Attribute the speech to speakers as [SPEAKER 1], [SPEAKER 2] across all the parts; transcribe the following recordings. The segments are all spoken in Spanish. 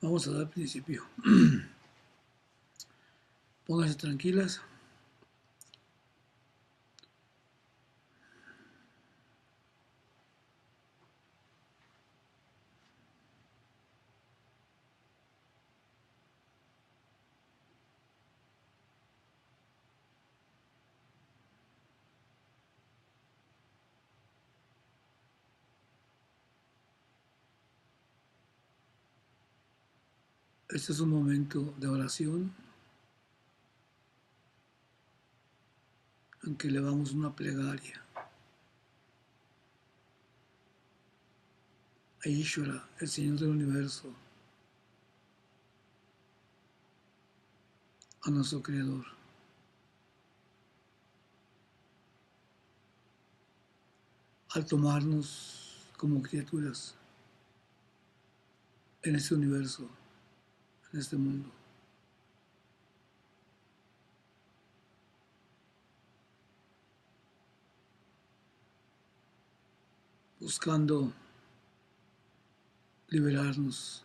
[SPEAKER 1] Vamos a dar principio. Pónganse tranquilas. Este es un momento de oración en que elevamos una plegaria a Ishvara, el Señor del Universo, a nuestro Creador. Al tomarnos como criaturas en este universo, en este mundo, buscando liberarnos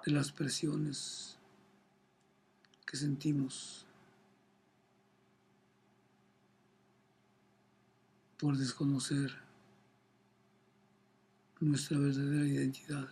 [SPEAKER 1] de las presiones que sentimos por desconocer nuestra verdadera identidad.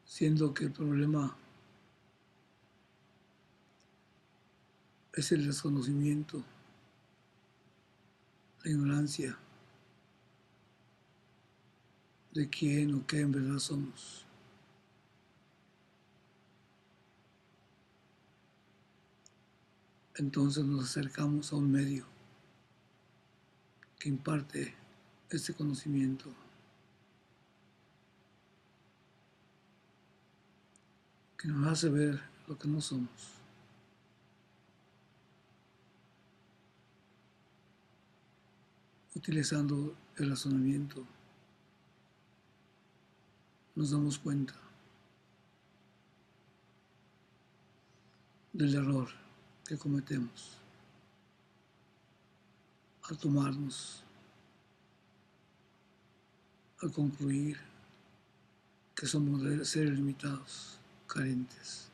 [SPEAKER 1] Siendo que el problema es el desconocimiento, la ignorancia de quién o qué en verdad somos. Entonces nos acercamos a un medio que imparte este conocimiento, que nos hace ver lo que no somos, utilizando el razonamiento. Nos damos cuenta del error que cometemos al tomarnos, al concluir que somos seres limitados, carentes.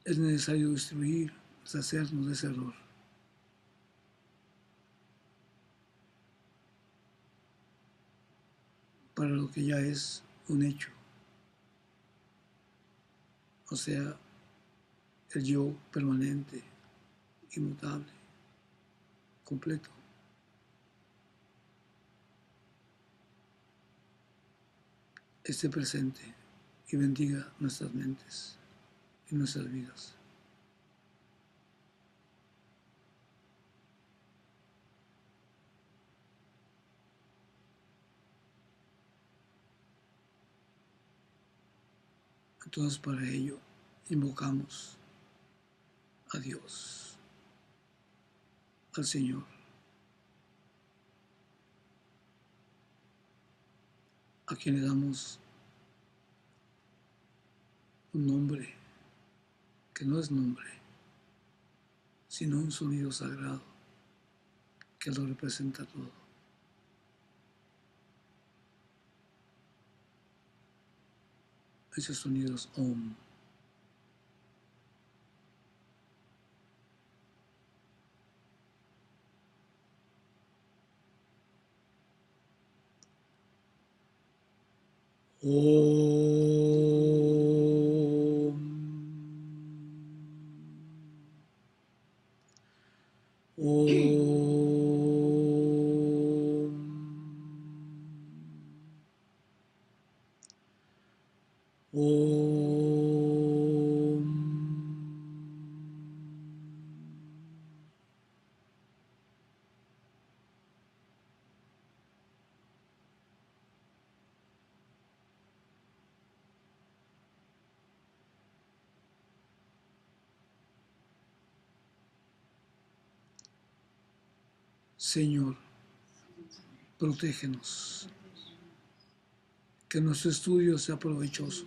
[SPEAKER 1] Es necesario destruir, deshacernos de ese error para lo que ya es un hecho, o sea, el yo permanente, inmutable, completo. Esté presente y bendiga nuestras mentes y nuestras vidas. Entonces para ello invocamos a Dios, al Señor, a quien le damos un nombre que no es nombre, sino un sonido sagrado que lo representa todo. Ese sonido es Om. Om. Om. Señor, protégenos, que nuestro estudio sea provechoso,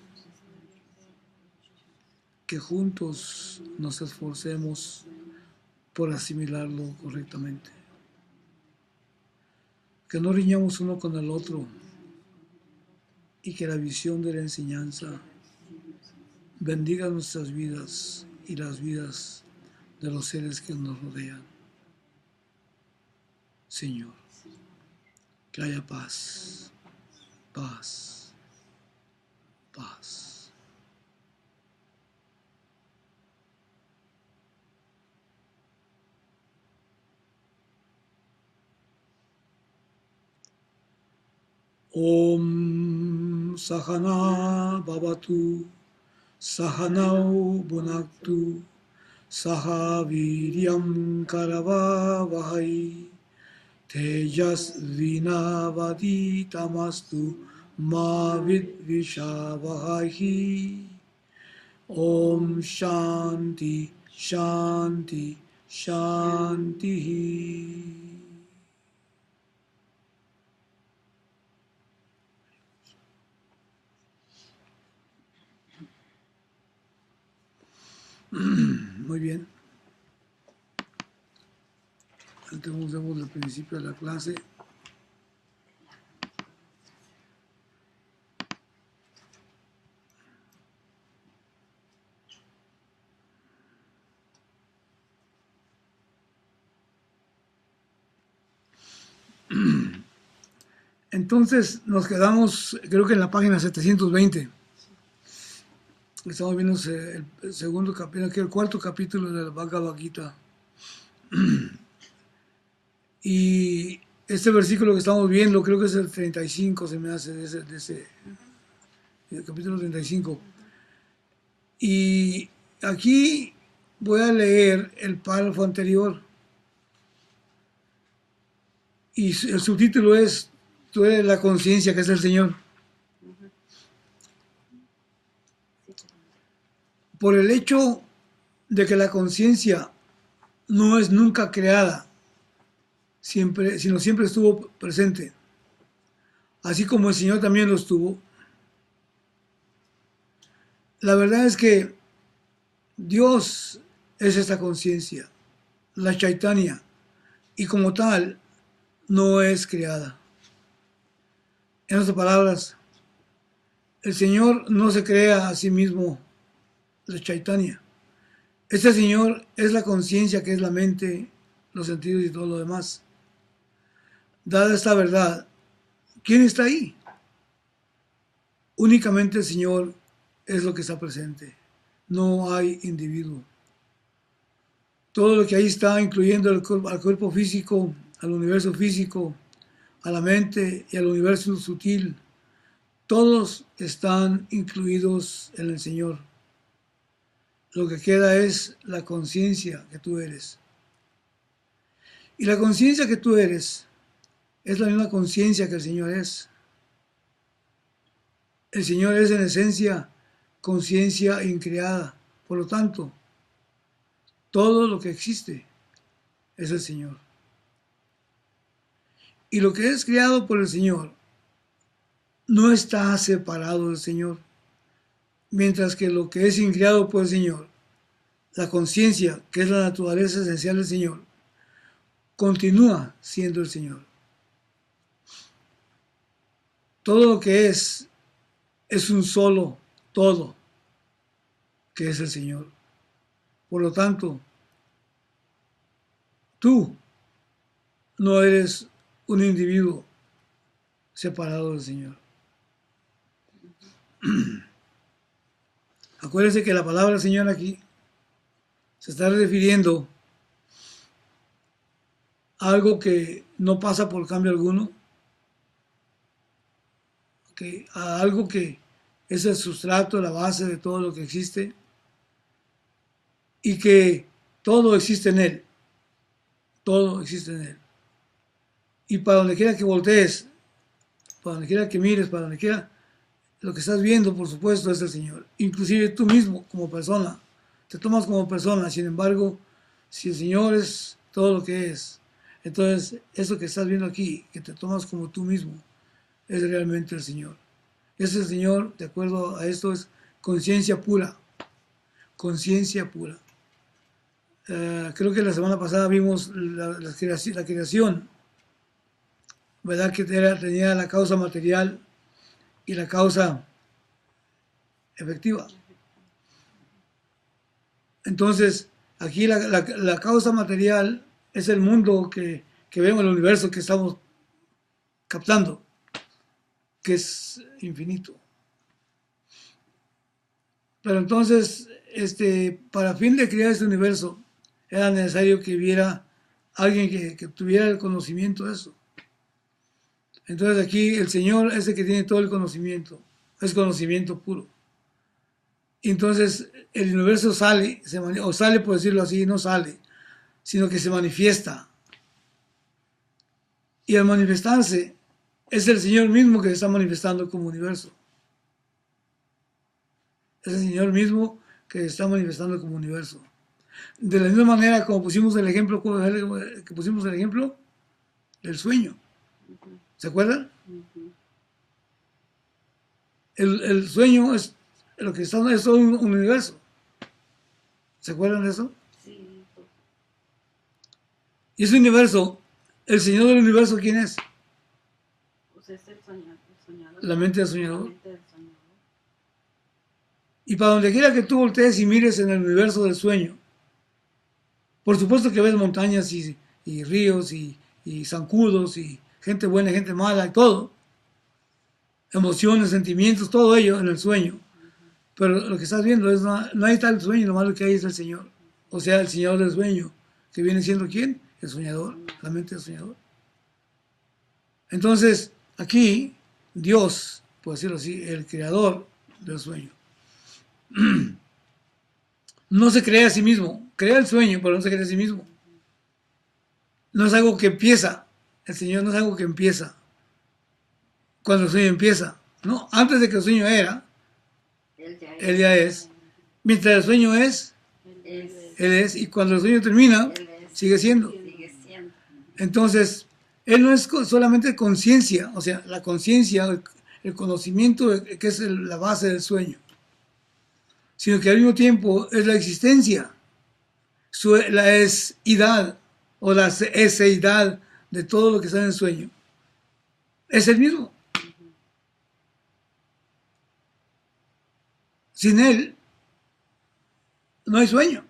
[SPEAKER 1] que juntos nos esforcemos por asimilarlo correctamente, que no riñamos uno con el otro y que la visión de la enseñanza bendiga nuestras vidas y las vidas de los seres que nos rodean. Señor, que haya paz, paz, paz. Om Sahana Bhavatu Sahanau Bhunaktu Saha Viryam Karavavahai Tejas Vinavaditamastu Ma Vidvishavahai. Om Shanti Shanti Shanti. Muy bien. Entonces vemos el principio de la clase. Entonces nos quedamos, creo que en la página 720. Estamos viendo el segundo capítulo, aquí el cuarto capítulo de la Bhagavad Gita. Y este versículo que estamos viendo, creo que es el 35, se me hace, el capítulo 35. Y aquí voy a leer el párrafo anterior. Y el subtítulo es: Tú eres la conciencia que es el Señor. Por el hecho de que la conciencia no es nunca creada, sino siempre estuvo presente, así como el Señor también lo estuvo. La verdad es que Dios es esta conciencia, la Chaitanya, y como tal no es creada. En otras palabras, el Señor no se crea a sí mismo, la Chaitanya. Este Señor es la conciencia que es la mente, los sentidos y todo lo demás. Dada esta verdad, ¿quién está ahí? Únicamente el Señor es lo que está presente. No hay individuo. Todo lo que ahí está, incluyendo al cuerpo físico, al universo físico, a la mente y al universo sutil, todos están incluidos en el Señor. Lo que queda es la conciencia que tú eres. Y la conciencia que tú eres es la misma conciencia que el Señor es. El Señor es en esencia conciencia increada. Por lo tanto, todo lo que existe es el Señor. Y lo que es creado por el Señor no está separado del Señor. Mientras que lo que es increado por el Señor, la conciencia, que es la naturaleza esencial del Señor, continúa siendo el Señor. Todo lo que es un solo todo, que es el Señor. Por lo tanto, tú no eres un individuo separado del Señor. Acuérdense que la palabra Señor aquí se está refiriendo a algo que no pasa por cambio alguno, a algo que es el sustrato, la base de todo lo que existe, y que todo existe en Él. Todo existe en Él. Y para donde quiera que voltees, para donde quiera que mires, para donde quiera, lo que estás viendo, por supuesto, es el Señor. Inclusive tú mismo, como persona, te tomas como persona. Sin embargo, si el Señor es todo lo que es, Entonces, eso que estás viendo aquí, que te tomas como tú mismo, es realmente el Señor. Ese Señor, de acuerdo a esto, es conciencia pura. Conciencia pura. Creo que la semana pasada vimos la creación, ¿verdad? Que tenía la causa material y la causa efectiva. Entonces, aquí la causa material es el mundo que vemos, el universo que estamos captando, que es infinito. Pero entonces, para fin de crear este universo, era necesario que hubiera alguien que tuviera el conocimiento de eso. Entonces aquí el Señor es el que tiene todo el conocimiento, es conocimiento puro. Y entonces el universo sale, o sale por decirlo así, no sale, sino que se manifiesta. Y al manifestarse, es el Señor mismo que se está manifestando como universo. Es el Señor mismo que se está manifestando como universo. De la misma manera como pusimos el ejemplo, del sueño. ¿Se acuerdan? El sueño es lo que está, es todo un universo. ¿Se acuerdan de eso?
[SPEAKER 2] Sí.
[SPEAKER 1] Y ese universo, el Señor del universo, ¿quién es?
[SPEAKER 2] Pues es el soñador.
[SPEAKER 1] La mente del soñador.
[SPEAKER 2] La mente del soñador.
[SPEAKER 1] Y para donde quiera que tú voltees y mires en el universo del sueño, por supuesto que ves montañas y ríos y zancudos y gente buena, gente mala y todo. Emociones, sentimientos, todo ello en el sueño. Pero lo que estás viendo es, no hay tal sueño, lo malo que hay es el Señor. O sea, el Señor del sueño, que viene siendo ¿quién? El soñador, la mente del soñador. Entonces, aquí, Dios, por decirlo así, el creador del sueño, no se crea a sí mismo, crea el sueño, pero no se crea a sí mismo. No es algo que empieza, el Señor no es algo que empieza cuando el sueño empieza, no, antes de que el sueño era, Él ya es. Mientras el sueño es, Él es, y cuando el sueño termina, sigue siendo. Entonces, Él no es solamente conciencia, o sea, la conciencia, el conocimiento que es la base del sueño, sino que al mismo tiempo es la existencia, la esidad o la eseidad de todo lo que está en el sueño. Es el mismo. Sin Él, no hay sueño.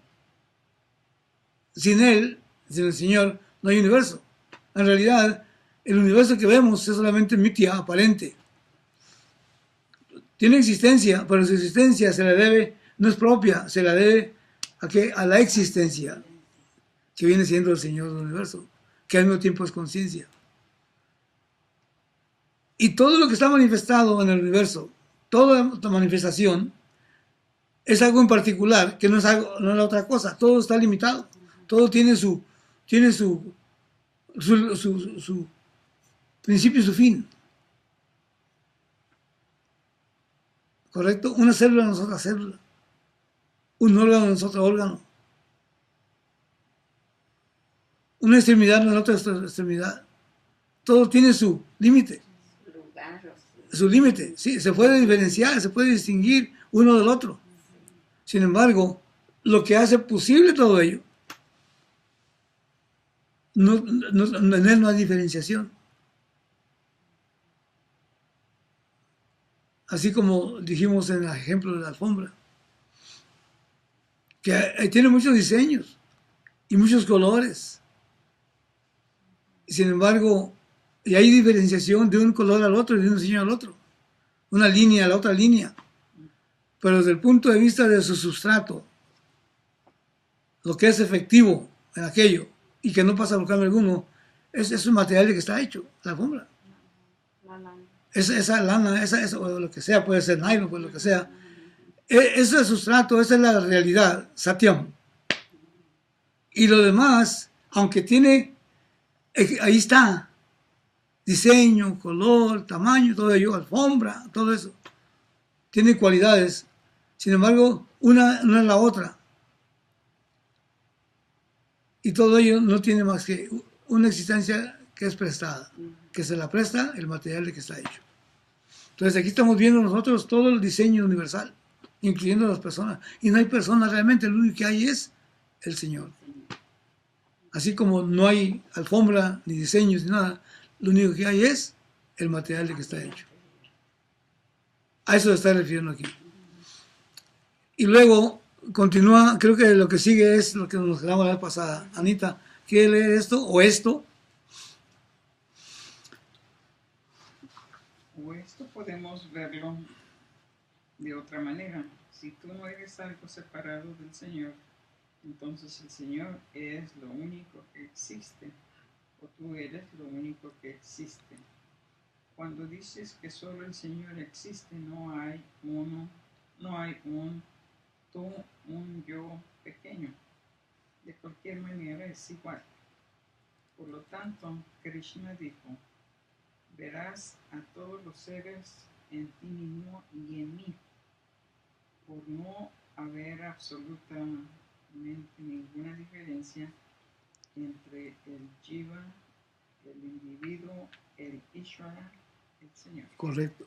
[SPEAKER 1] Sin Él, sin el Señor, no hay universo. En realidad, el universo que vemos es solamente mitia, aparente. Tiene existencia, pero su existencia se la debe, no es propia, se la debe ¿a qué? A la existencia, que viene siendo el Señor del universo, que al mismo tiempo es conciencia. Y todo lo que está manifestado en el universo, toda manifestación, es algo en particular, que no es la otra cosa. Todo está limitado. Todo tiene su principio y su fin. ¿Correcto? Una célula no es otra célula. Un órgano no es otro órgano. Una extremidad no es otra extremidad. Todo tiene su límite. Su límite, sí, se puede diferenciar, se puede distinguir uno del otro. Sin embargo, lo que hace posible todo ello, en él no hay diferenciación. Así como dijimos en el ejemplo de la alfombra, que tiene muchos diseños y muchos colores. Sin embargo, y hay diferenciación de un color al otro y de un diseño al otro, una línea a la otra línea. Pero desde el punto de vista de su sustrato, lo que es efectivo en aquello y que no pasa por cambio alguno, es un material de que está hecho, la alfombra. Esa lana, o lo que sea, puede ser nylon, pues lo que sea. Ese es el sustrato, esa es la realidad, satyam. Y lo demás, aunque tiene, ahí está, diseño, color, tamaño, todo ello, alfombra, todo eso, tiene cualidades. Sin embargo, una no es la otra. Y todo ello no tiene más que una existencia que es prestada, que se la presta el material de que está hecho. Entonces aquí estamos viendo nosotros todo el diseño universal, incluyendo las personas. Y no hay personas realmente, lo único que hay es el Señor. Así como no hay alfombra, ni diseños, ni nada, lo único que hay es el material de que está hecho. A eso se está refiriendo aquí. Y luego continúa, creo que lo que sigue es lo que nos quedamos la vez pasada. Anita, ¿quiere leer esto o esto?
[SPEAKER 3] O esto podemos verlo de otra manera. Si tú no eres algo separado del Señor, entonces el Señor es lo único que existe, o tú eres lo único que existe. Cuando dices que solo el Señor existe, no hay un tú, un yo pequeño. De cualquier manera es igual. Por lo tanto, Krishna dijo: verás a todos los seres en ti mismo y en mí, por no haber absolutamente ninguna diferencia entre el Jiva, el individuo, el Ishvara, el Señor.
[SPEAKER 1] Correcto.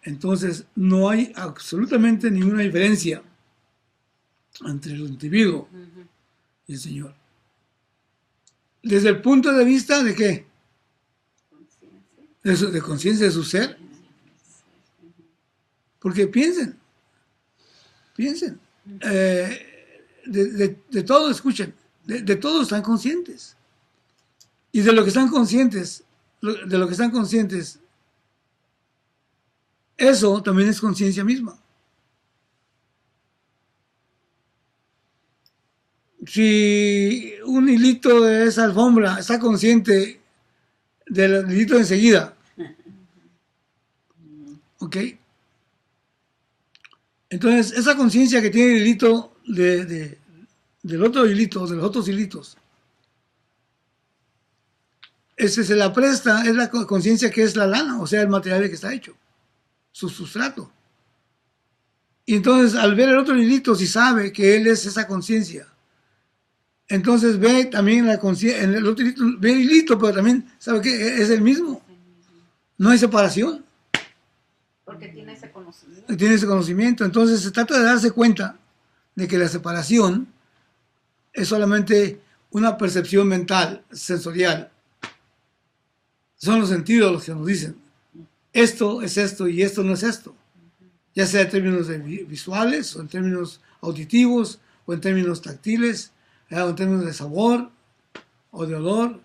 [SPEAKER 1] Entonces, no hay absolutamente ninguna diferencia entre el individuo y el Señor. Desde el punto de vista de ¿qué? De conciencia de su ser. Porque piensen. De todo escuchen. De todo están conscientes. Y de lo que están conscientes, eso también es conciencia misma. Si un hilito de esa alfombra está consciente del hilito de enseguida, ¿ok? Entonces, esa conciencia que tiene el hilito del otro hilito, de los otros hilitos, ese se la presta, es la conciencia que es la lana, o sea, el material de que está hecho, su sustrato. Y entonces, al ver el otro hilito, si sabe que él es esa conciencia, entonces ve también la conciencia, en el otro hilito, ve el hilito, pero también sabe que es el mismo. No hay separación.
[SPEAKER 2] Porque tiene ese conocimiento.
[SPEAKER 1] Tiene ese conocimiento. Entonces se trata de darse cuenta de que la separación es solamente una percepción mental, sensorial. Son los sentidos los que nos dicen, esto es esto y esto no es esto. Ya sea en términos visuales, o en términos auditivos, o en términos táctiles, o en términos de sabor, o de olor.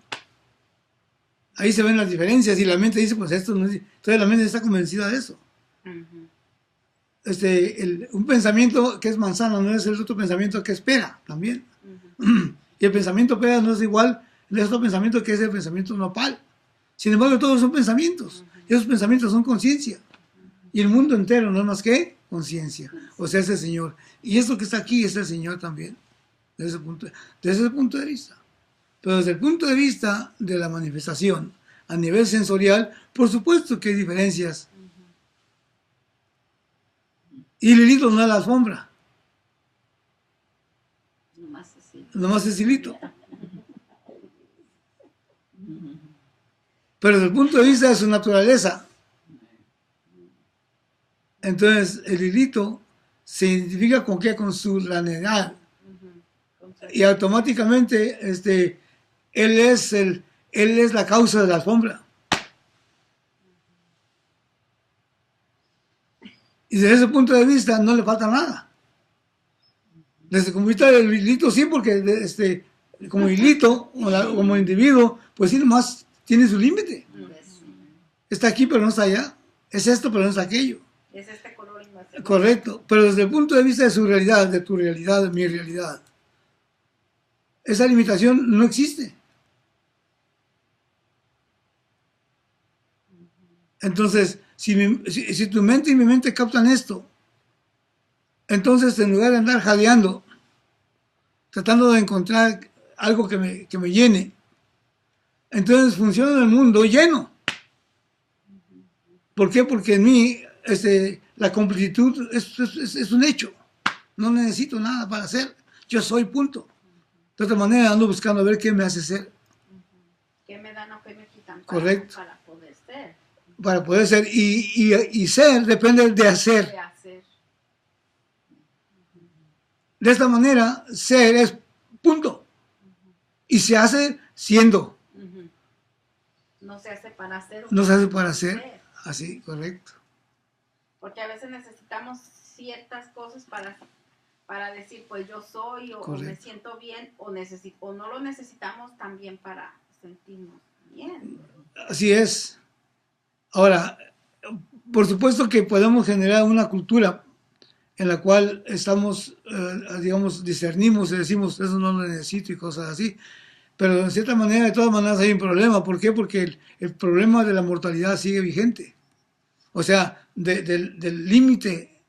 [SPEAKER 1] Ahí se ven las diferencias y la mente dice, pues esto no es... Entonces la mente está convencida de eso. Un pensamiento que es manzana no es el otro pensamiento que es pera también. Y el pensamiento pera no es igual el otro pensamiento que es el pensamiento nopal. Sin embargo, todos son pensamientos. Y esos pensamientos son conciencia. Y el mundo entero no es más que conciencia. O sea, es el Señor. Y esto que está aquí es el Señor también. Desde ese punto de vista. Pero desde el punto de vista de la manifestación a nivel sensorial, por supuesto que hay diferencias. Y el hilito no es la alfombra. Nomás es hilito. Pero desde el punto de vista de su naturaleza, entonces el hilito se identifica con qué, con su laneidad. Y automáticamente él es la causa de la alfombra. Y desde ese punto de vista no le falta nada. Desde el punto de vista del hilito sí, porque como hilito, como individuo, pues sí nomás tiene su límite. Está aquí pero no está allá. Es esto pero no es aquello.
[SPEAKER 2] Es este color y no es este.
[SPEAKER 1] Correcto. Pero desde el punto de vista de su realidad, de tu realidad, de mi realidad, esa limitación no existe. Entonces, si tu mente y mi mente captan esto, entonces en lugar de andar jadeando, tratando de encontrar algo que me llene, entonces funciona el mundo lleno. ¿Por qué? Porque en mí la completitud es un hecho. No necesito nada para ser. Yo soy, punto. De otra manera ando buscando a ver qué me hace ser.
[SPEAKER 2] ¿Qué me dan o qué me quitan
[SPEAKER 1] Correcto.
[SPEAKER 2] para poder ser?
[SPEAKER 1] Para poder ser. Y ser depende de hacer.
[SPEAKER 2] De hacer.
[SPEAKER 1] De esta manera, ser es punto. Y se hace siendo.
[SPEAKER 2] Ujú. No se hace para hacer.
[SPEAKER 1] No se hace para hacer. Así, correcto.
[SPEAKER 2] Porque a veces necesitamos ciertas cosas para decir, pues yo soy, o me siento bien, o no lo necesitamos también para sentirnos bien.
[SPEAKER 1] Así es. Ahora, por supuesto que podemos generar una cultura en la cual estamos, digamos, discernimos y decimos, eso no lo necesito y cosas así. Pero de cierta manera, de todas maneras hay un problema. ¿Por qué? Porque el problema de la mortalidad sigue vigente. O sea, del límite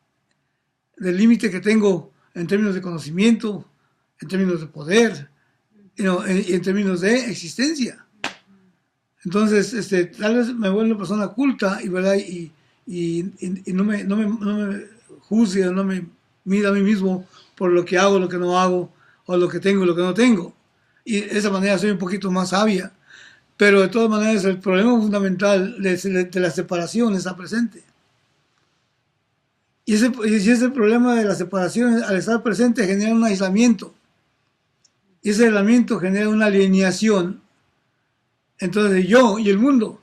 [SPEAKER 1] que tengo en términos de conocimiento, en términos de poder, y en términos de existencia. Entonces, tal vez me vuelvo una persona culta y, ¿verdad? Y no me juzgue, no me mida a mí mismo por lo que hago, lo que no hago, o lo que tengo y lo que no tengo. Y de esa manera soy un poquito más sabia. Pero de todas maneras el problema fundamental de la separación está presente. Y ese problema de la separación al estar presente genera un aislamiento. Y ese aislamiento genera una alienación entre yo y el mundo.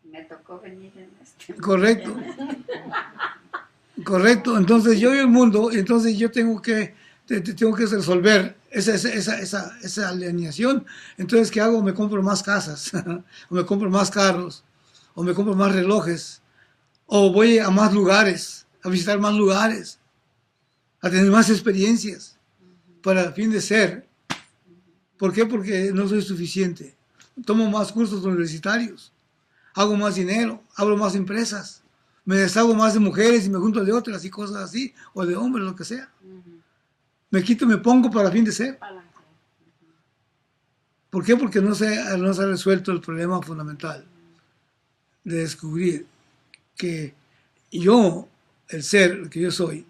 [SPEAKER 2] Me tocó venir en este.
[SPEAKER 1] Correcto. Correcto. Entonces yo y el mundo, entonces yo tengo que resolver esa alienación. Entonces, ¿qué hago? Me compro más casas, o me compro más carros, o me compro más relojes, o voy a más lugares, a visitar más lugares, a tener más experiencias, para el fin de ser. ¿Por qué? Porque no soy suficiente. Tomo más cursos universitarios, hago más dinero, abro más empresas, me deshago más de mujeres y me junto de otras y cosas así, o de hombres, lo que sea. Me quito, me pongo para el fin de ser. ¿Por qué? Porque no se ha resuelto el problema fundamental de descubrir que yo, el ser, el que yo soy,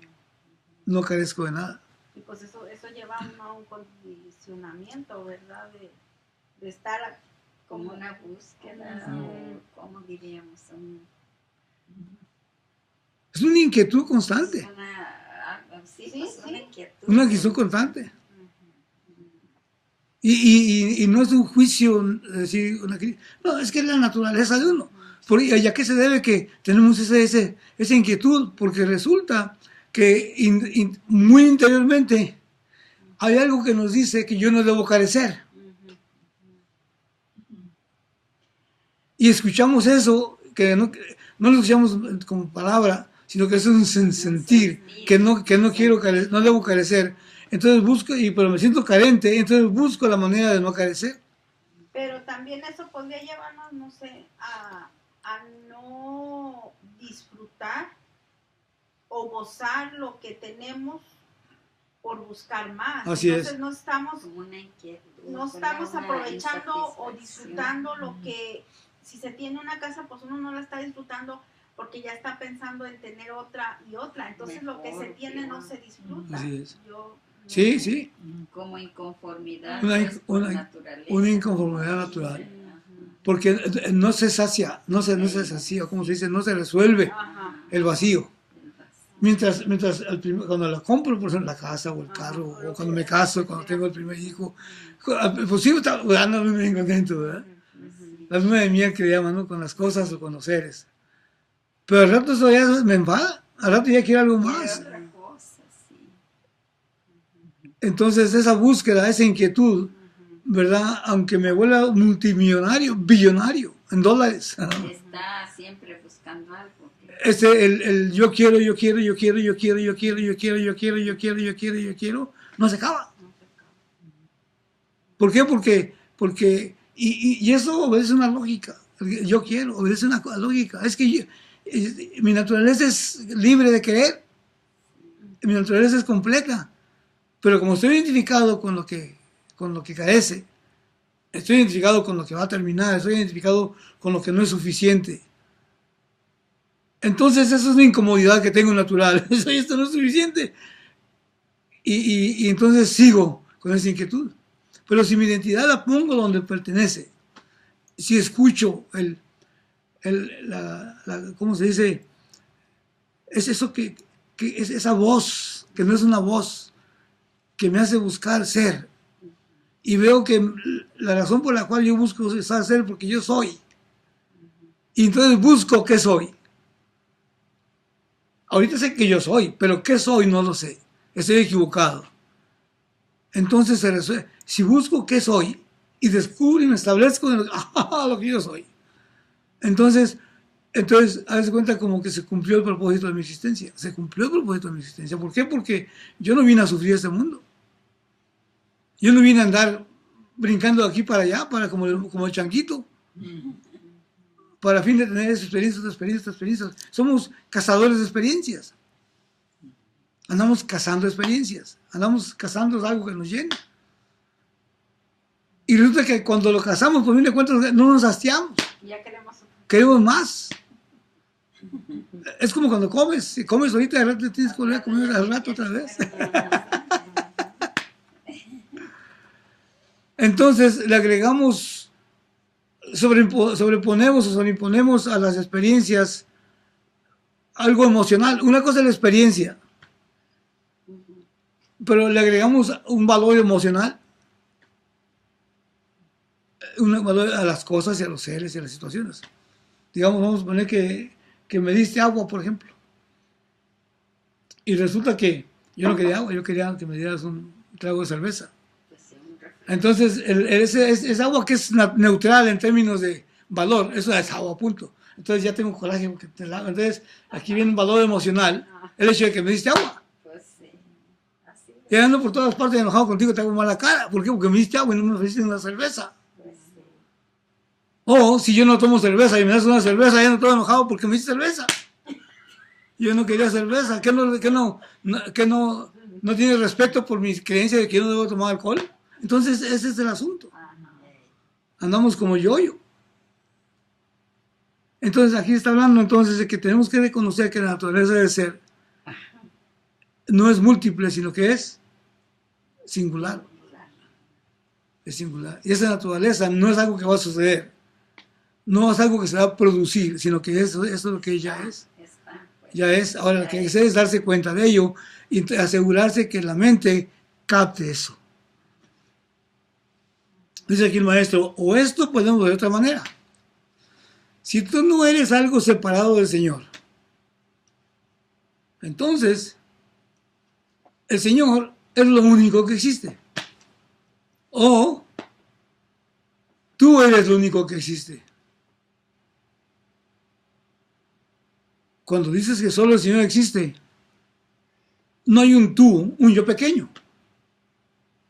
[SPEAKER 1] no carezco de nada.
[SPEAKER 2] Y pues eso lleva a un condicionamiento, ¿verdad? De estar
[SPEAKER 4] como una búsqueda, o como diríamos,
[SPEAKER 1] es una inquietud constante.
[SPEAKER 4] Una inquietud.
[SPEAKER 1] Una inquietud constante. Y no es un juicio, decir, no, es que es la naturaleza de uno. ¿Y a qué se debe que tenemos esa inquietud? Porque resulta que muy interiormente hay algo que nos dice que yo no debo carecer. Y escuchamos eso, que no lo escuchamos como palabra, sino que es un sentir, que no quiero carecer, no debo carecer. Entonces busco, pero me siento carente, entonces busco la manera de no carecer.
[SPEAKER 2] Pero también eso podría llevarnos, no sé, a no disfrutar o gozar lo que tenemos por buscar más.
[SPEAKER 1] Así
[SPEAKER 2] entonces
[SPEAKER 1] es.
[SPEAKER 2] No estamos aprovechando o disfrutando lo que, si se tiene una casa, pues uno no la está disfrutando porque ya está pensando en tener otra y otra. Entonces mejor, lo que se tiene no se disfruta.
[SPEAKER 1] Así es.
[SPEAKER 2] Sí.
[SPEAKER 1] Sí.
[SPEAKER 4] Como inconformidad.
[SPEAKER 1] Una inconformidad natural. Porque no se sacia, no se sacia, como se dice, no se resuelve el vacío. Mientras cuando la compro, por ejemplo, la casa o el carro, o cuando me caso, cuando tengo el primer hijo, pues sí, ando muy bien contento, ¿verdad? La luna de miel que le llaman, ¿no? Con las cosas o con los seres. Pero al rato eso ya me enfada, al rato ya quiero algo más. Entonces esa búsqueda, esa inquietud, ¿verdad? Aunque me vuelva multimillonario, billonario, en dólares.
[SPEAKER 4] Está siempre buscando algo.
[SPEAKER 1] Yo quiero, no se acaba. ¿Por qué? Porque y eso obedece una lógica. Yo quiero, obedece una lógica. Es que mi naturaleza es libre de querer. Mi naturaleza es completa. Pero como estoy identificado con lo que carece, estoy identificado con lo que va a terminar, estoy identificado con lo que no es suficiente. Entonces eso es una incomodidad que tengo natural. Esto no es suficiente. Y entonces sigo con esa inquietud. Pero si mi identidad la pongo donde pertenece, si escucho ¿cómo se dice? Es eso que es esa voz, que no es una voz, que me hace buscar ser. Y veo que la razón por la cual yo busco ser porque yo soy. Y entonces busco qué soy. Ahorita sé que yo soy, pero qué soy no lo sé. Estoy equivocado. Entonces si busco qué soy y descubro y me establezco en lo que yo soy. Entonces, haz de cuenta como que se cumplió el propósito de mi existencia. Se cumplió el propósito de mi existencia. ¿Por qué? Porque yo no vine a sufrir este mundo. Yo no vine a andar brincando de aquí para allá, como el changuito, para fin de tener experiencias. Somos cazadores de experiencias. Andamos cazando experiencias. Andamos cazando algo que nos llena. Y resulta que cuando lo cazamos, por fin de cuentas, no nos hastiamos.
[SPEAKER 2] Ya queremos otro.
[SPEAKER 1] Queremos más. Es como cuando comes. Si comes ahorita, al rato tienes que volver a comer al rato otra vez. Entonces le agregamos, sobreponemos o sobreimponemos a las experiencias algo emocional. Una cosa es la experiencia, pero le agregamos un valor emocional, un valor a las cosas y a los seres y a las situaciones. Digamos, vamos a poner que me diste agua, por ejemplo. Y resulta que yo no quería agua, yo quería que me dieras un trago de cerveza. Entonces, es agua que es neutral en términos de valor, eso es agua, punto. Entonces ya tengo coraje porque te la. Entonces, aquí viene un valor emocional, el hecho de que me diste agua.
[SPEAKER 4] Pues sí, así es.
[SPEAKER 1] Y ando por todas partes enojado contigo, te hago mala cara. ¿Por qué? Porque me diste agua y no me ofreciste una cerveza.
[SPEAKER 4] Pues sí.
[SPEAKER 1] O si yo no tomo cerveza y me das una cerveza, ya no estoy enojado porque me diste cerveza. Yo no quería cerveza. ¿Qué no tienes respeto por mi creencia de que yo no debo tomar alcohol? Entonces, ese es el asunto. Andamos como yo-yo. Entonces, aquí está hablando entonces de que tenemos que reconocer que la naturaleza del ser no es múltiple, sino que es singular. Es singular. Y esa naturaleza no es algo que va a suceder. No es algo que se va a producir, sino que eso es lo que ya es. Ya es. Ahora, lo que hay que hacer es darse cuenta de ello y asegurarse que la mente capte eso. Dice aquí el maestro, o esto podemos ver de otra manera. Si tú no eres algo separado del Señor, entonces el Señor es lo único que existe. O tú eres lo único que existe. Cuando dices que solo el Señor existe, no hay un tú, un yo pequeño.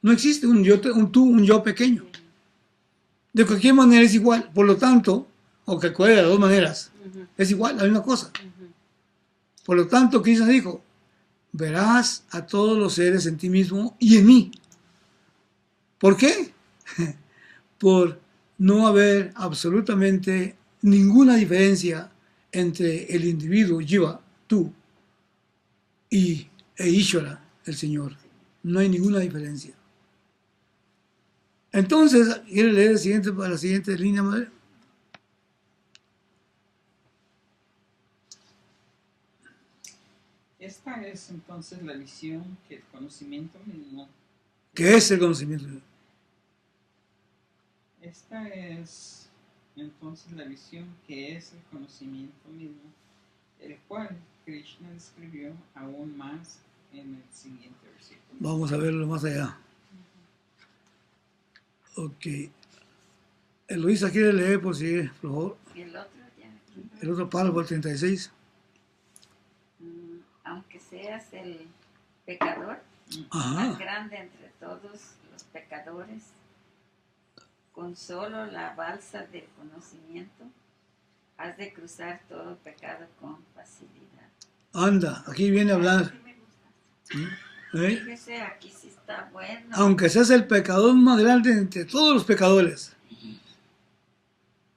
[SPEAKER 1] No existe un tú, un yo pequeño. De cualquier manera es igual. Por lo tanto, o que cualquiera de las dos maneras, es igual, la misma cosa. Por lo tanto, Krishna dijo, verás a todos los seres en ti mismo y en mí. ¿Por qué? Por no haber absolutamente ninguna diferencia entre el individuo, Jiva, tú, e Ishvara, el Señor. No hay ninguna diferencia. Entonces, ¿quiere leer la siguiente línea, madre?
[SPEAKER 3] Esta es entonces la visión que el conocimiento mismo.
[SPEAKER 1] ¿Qué es el conocimiento?
[SPEAKER 3] Esta es entonces la visión que es el conocimiento mismo, el cual Krishna describió aún más en el siguiente versículo.
[SPEAKER 1] Vamos a verlo más allá. Ok. Eloísa quiere leer por favor.
[SPEAKER 4] El otro ya.
[SPEAKER 1] El otro párrafo, el 36.
[SPEAKER 4] Aunque seas el pecador, más grande entre todos los pecadores, con solo la balsa del conocimiento, has de cruzar todo pecado con facilidad.
[SPEAKER 1] Anda, aquí viene a hablar.
[SPEAKER 4] Sí me gusta. Fíjese, aquí sí está bueno.
[SPEAKER 1] Aunque seas el pecador más grande entre todos los pecadores.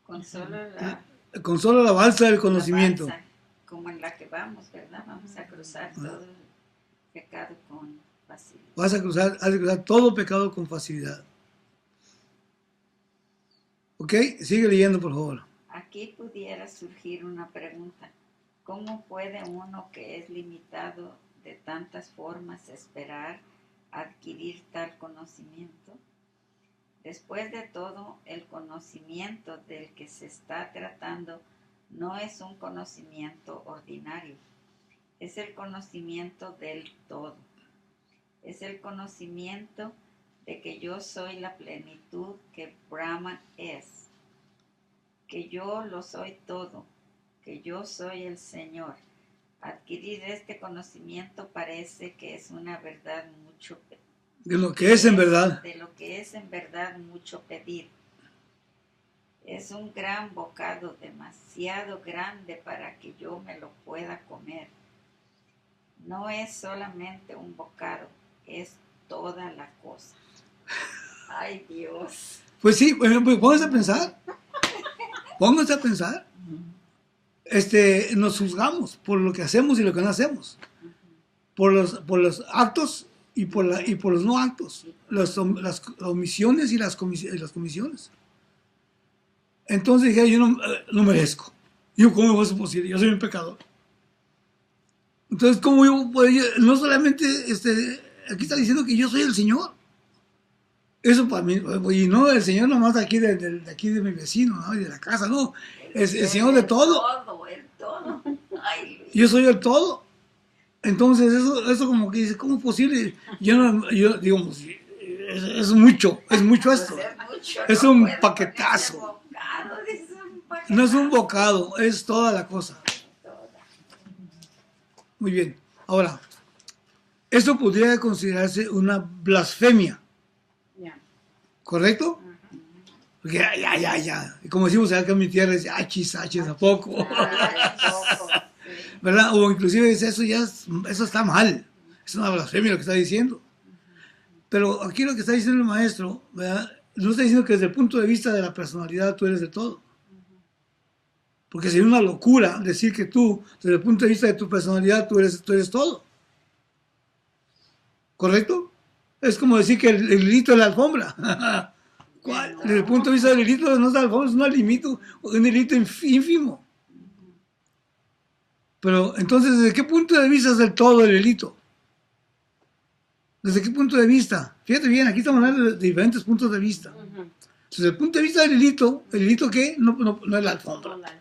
[SPEAKER 4] Con
[SPEAKER 1] solo la balsa del conocimiento.
[SPEAKER 4] Balsa, como en la que vamos, ¿verdad? Vamos a cruzar todo el pecado con facilidad.
[SPEAKER 1] Has de cruzar todo pecado con facilidad. ¿Ok? Sigue leyendo, por favor.
[SPEAKER 4] Aquí pudiera surgir una pregunta. ¿Cómo puede uno que es limitado de tantas formas esperar adquirir tal conocimiento? Después de todo, el conocimiento del que se está tratando no es un conocimiento ordinario, es el conocimiento del todo. Es el conocimiento de que yo soy la plenitud que Brahman es, que yo lo soy todo, que yo soy el Señor. Adquirir este conocimiento parece que es una verdad mucho
[SPEAKER 1] De lo que es en verdad.
[SPEAKER 4] de lo que es en verdad mucho pedir. Es un gran bocado, demasiado grande para que yo me lo pueda comer. No es solamente un bocado, es toda la cosa. Ay, Dios.
[SPEAKER 1] Pues sí, bueno, pues pónganse a pensar. Pónganse a pensar. Nos juzgamos por lo que hacemos y lo que no hacemos. Por los actos y por los no actos. Las omisiones y las comisiones. Entonces dije, yo no merezco. Yo, ¿cómo es posible? Yo soy un pecador. Entonces, ¿cómo yo puedo? No solamente, aquí está diciendo que yo soy el Señor. Eso para mí, y no el Señor nomás de aquí de mi vecino, ¿no? Y de la casa, no. Es el Señor de todo.
[SPEAKER 4] El todo. Ay, Luis.
[SPEAKER 1] Yo soy el todo. Entonces, eso como que dice, ¿cómo es posible? Yo digo, es mucho esto.
[SPEAKER 4] Pues es mucho,
[SPEAKER 1] Es
[SPEAKER 4] no
[SPEAKER 1] un
[SPEAKER 4] puede
[SPEAKER 1] paquetazo.
[SPEAKER 4] ponerse bocado, dice un paquetazo.
[SPEAKER 1] No es un bocado, es toda la cosa. Muy bien. Ahora, esto podría considerarse una blasfemia,
[SPEAKER 2] Ya.
[SPEAKER 1] ¿correcto? Porque ya. Y como decimos acá en mi tierra, es achis, ¿a poco?
[SPEAKER 4] Ay, poco, sí.
[SPEAKER 1] ¿Verdad? O inclusive eso está mal. Es una blasfemia lo que está diciendo. Pero aquí lo que está diciendo el maestro, ¿verdad? No está diciendo que desde el punto de vista de la personalidad tú eres de todo. Porque sería una locura decir que tú, desde el punto de vista de tu personalidad, tú eres todo. ¿Correcto? Es como decir que el hilito es la alfombra. ¿Cuál? Desde el punto de vista del hilito no es la alfombra, es un hilito ínfimo. Pero entonces, ¿desde qué punto de vista es del todo el hilito? ¿Desde qué punto de vista? Fíjate bien, aquí estamos hablando de diferentes puntos de vista. Desde el punto de vista del hilito, ¿el hilito qué? No es la alfombra.
[SPEAKER 2] Con la alfombra.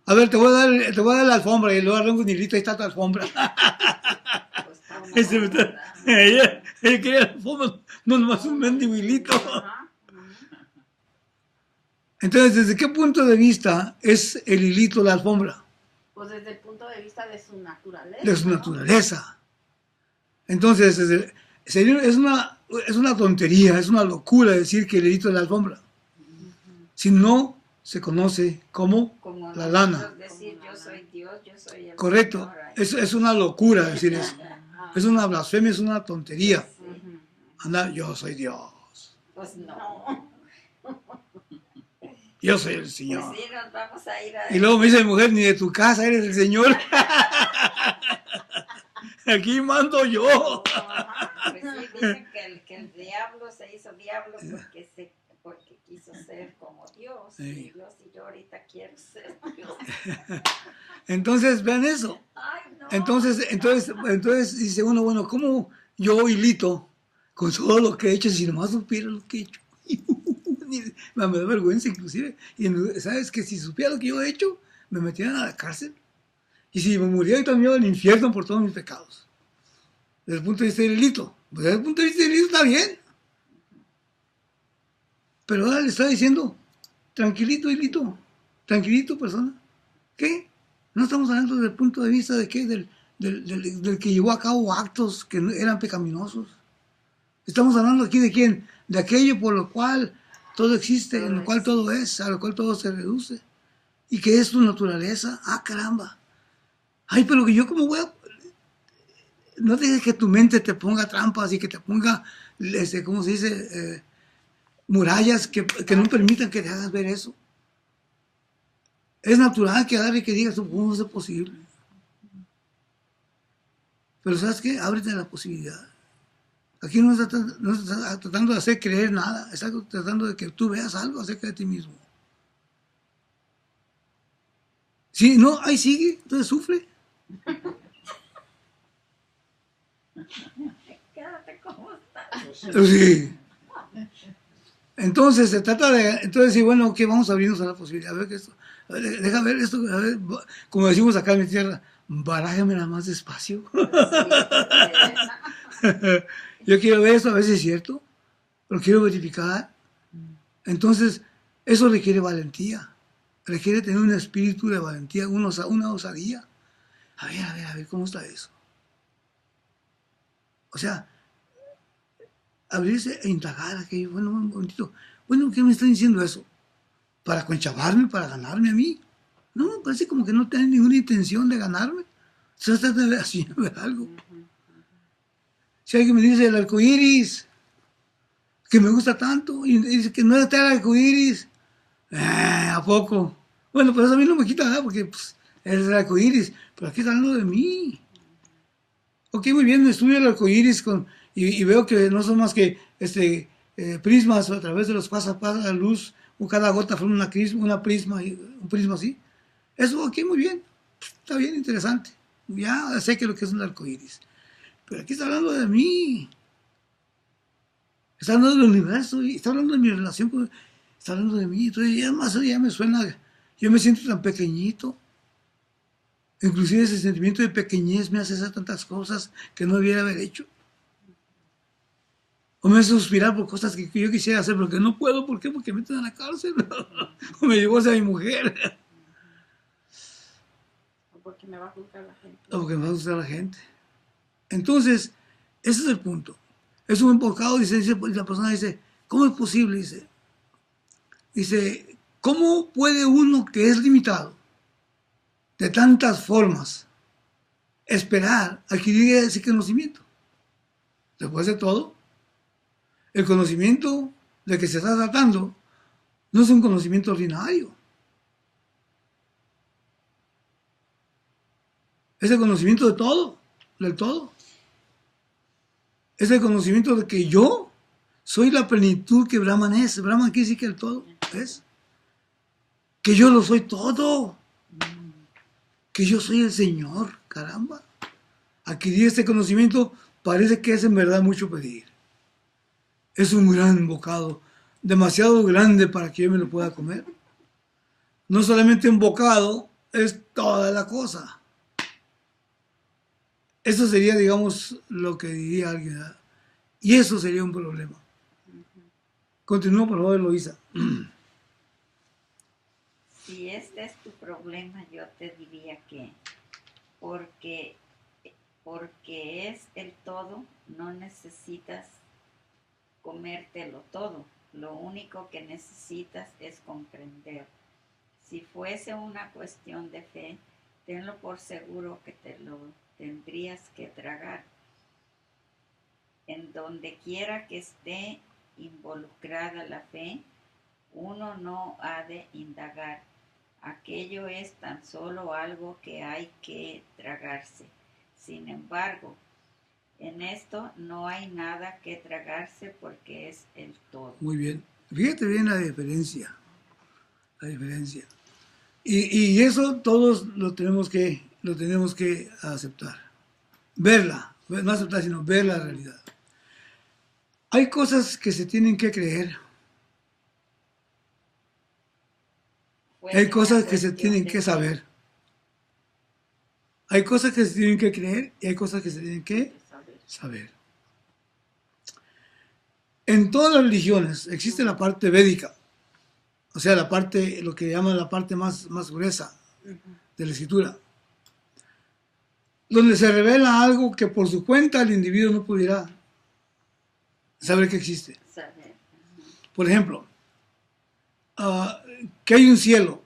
[SPEAKER 1] A ver, te voy a dar la alfombra y luego arranco un hilito, ahí está tu alfombra.
[SPEAKER 4] Pues está una
[SPEAKER 1] Ella quería la alfombra, no nomás un mendigo hilito.
[SPEAKER 2] Ajá.
[SPEAKER 1] Entonces, ¿desde qué punto de vista es el hilito la alfombra?
[SPEAKER 2] Pues desde el punto de vista de su naturaleza.
[SPEAKER 1] De su
[SPEAKER 2] ¿no?
[SPEAKER 1] naturaleza. Entonces, es una tontería, es una locura decir que el hilito es la alfombra. Si no se conoce como
[SPEAKER 4] como
[SPEAKER 1] la
[SPEAKER 4] nosotros
[SPEAKER 1] lana.
[SPEAKER 4] decir yo soy Dios, yo soy el
[SPEAKER 1] Correcto.
[SPEAKER 4] Señor.
[SPEAKER 1] Es una locura decir eso.
[SPEAKER 2] Ajá.
[SPEAKER 1] Es una blasfemia, es una tontería.
[SPEAKER 2] Ujú.
[SPEAKER 1] Anda, yo soy Dios.
[SPEAKER 4] Pues no.
[SPEAKER 1] Yo soy el
[SPEAKER 4] Pues
[SPEAKER 1] Señor.
[SPEAKER 4] sí, nos vamos a ir a...
[SPEAKER 1] Y luego me dice mi mujer, ni de tu casa eres el Señor. Aquí mando yo.
[SPEAKER 4] Ajá, pues sí, dicen que el diablo se hizo diablo porque quiso ser como Dios.
[SPEAKER 1] Sí.
[SPEAKER 4] Y yo ahorita quiero ser Dios.
[SPEAKER 1] Entonces, vean eso.
[SPEAKER 4] Ay, no.
[SPEAKER 1] Entonces dice uno, bueno, ¿cómo yo hilito con todo lo que he hecho si nomás supiera lo que he hecho? Me da vergüenza inclusive. Y sabes que si supiera lo que yo he hecho, me metieran a la cárcel. Y si me muriera, yo también iba al infierno por todos mis pecados. Desde el punto de vista del hilito. Pues desde el punto de vista del hilito está bien. Pero ahora le está diciendo, tranquilito, hilito. Tranquilito, persona. ¿Qué? No estamos hablando desde el punto de vista de qué, del que llevó a cabo actos que eran pecaminosos. Estamos hablando aquí de quién, de aquello por lo cual todo existe, en lo cual todo es, a lo cual todo se reduce. Y que es tu naturaleza. Ah, caramba. Ay, pero que yo como voy a... No dejes que tu mente te ponga trampas y que te ponga, ¿cómo se dice? Murallas que no permitan que te hagas ver eso. Es natural que agarre y que digas, ¿cómo es posible? Pero ¿sabes qué? Ábrete la posibilidad. Aquí no está tratando de hacer creer nada, está tratando de que tú veas algo acerca de ti mismo. Sí, no, ahí sigue, entonces sufre.
[SPEAKER 4] Quédate como está.
[SPEAKER 1] Sí. Entonces se trata de, entonces sí, bueno, que vamos a abrirnos a la posibilidad, a ver que esto, a ver, deja ver esto, a ver, como decimos acá en mi tierra, barájamela más despacio. Yo quiero ver esto, a ver si es cierto, lo quiero verificar. Entonces, eso requiere valentía, requiere tener un espíritu de valentía, una osadía. A ver, ¿cómo está eso? O sea, abrirse e indagar aquello, bueno, un momentito, bueno, ¿qué me está diciendo eso? ¿Para conchavarme, para ganarme a mí? No, me parece como que no tiene ninguna intención de ganarme. Se trata de haciendo algo. Si alguien me dice el arco iris, que me gusta tanto, y dice que no está el arco iris, ¿a poco? Bueno, pues eso a mí no me quita nada, porque pues, es el arco iris, pero aquí está hablando de mí. Ok, muy bien, estudio el arco iris y veo que no son más que prismas a través de los pasa la luz, o cada gota forma un prisma así. Eso, ok, muy bien, está bien, interesante. Ya sé que lo que es un arco iris. Pero aquí está hablando de mí. Está hablando del universo, y está hablando de mi relación con... Está hablando de mí. Entonces ya más ya me suena... Yo me siento tan pequeñito. Inclusive ese sentimiento de pequeñez me hace hacer tantas cosas que no debiera haber hecho. O me hace suspirar por cosas que yo quisiera hacer, pero que no puedo. ¿Por qué? Porque me meten a la cárcel. O me divorcia mi mujer.
[SPEAKER 2] O porque me va a juzgar la gente.
[SPEAKER 1] O porque me va a juzgar la gente. Entonces, ese es el punto. Es un embocado, dice, la persona dice, ¿cómo es posible? Dice, ¿cómo puede uno que es limitado de tantas formas esperar adquirir ese conocimiento? Después de todo, el conocimiento de que se está tratando no es un conocimiento ordinario. Es el conocimiento de todo, del todo. Es el conocimiento de que yo soy la plenitud que Brahman es. Brahman quiere decir que el todo es. Que yo lo soy todo. Que yo soy el Señor, caramba. Adquirir este conocimiento parece que es en verdad mucho pedir. Es un gran bocado, demasiado grande para que yo me lo pueda comer. No solamente un bocado, es toda la cosa. Eso sería, digamos, lo que diría alguien. ¿Verdad? Y eso sería un problema. Continúa, por favor, Eloísa.
[SPEAKER 4] Si este es tu problema, yo te diría que porque es el todo, no necesitas comértelo todo. Lo único que necesitas es comprender. Si fuese una cuestión de fe, tenlo por seguro que te lo tendrías que tragar. En donde quiera que esté involucrada la fe, uno no ha de indagar. Aquello es tan solo algo que hay que tragarse. Sin embargo, en esto no hay nada que tragarse porque es el todo.
[SPEAKER 1] Muy bien. Fíjate bien la diferencia. La diferencia. Y eso todos lo tenemos que aceptar. Verla. No aceptar, sino ver la realidad. Hay cosas que se tienen que creer. Hay cosas que se tienen que saber. Hay cosas que se tienen que creer y hay cosas que se tienen que saber. En todas las religiones existe la parte védica, o sea, la parte, lo que llaman la parte más gruesa de la escritura, donde se revela algo que por su cuenta el individuo no pudiera saber que existe. Por ejemplo, que hay un cielo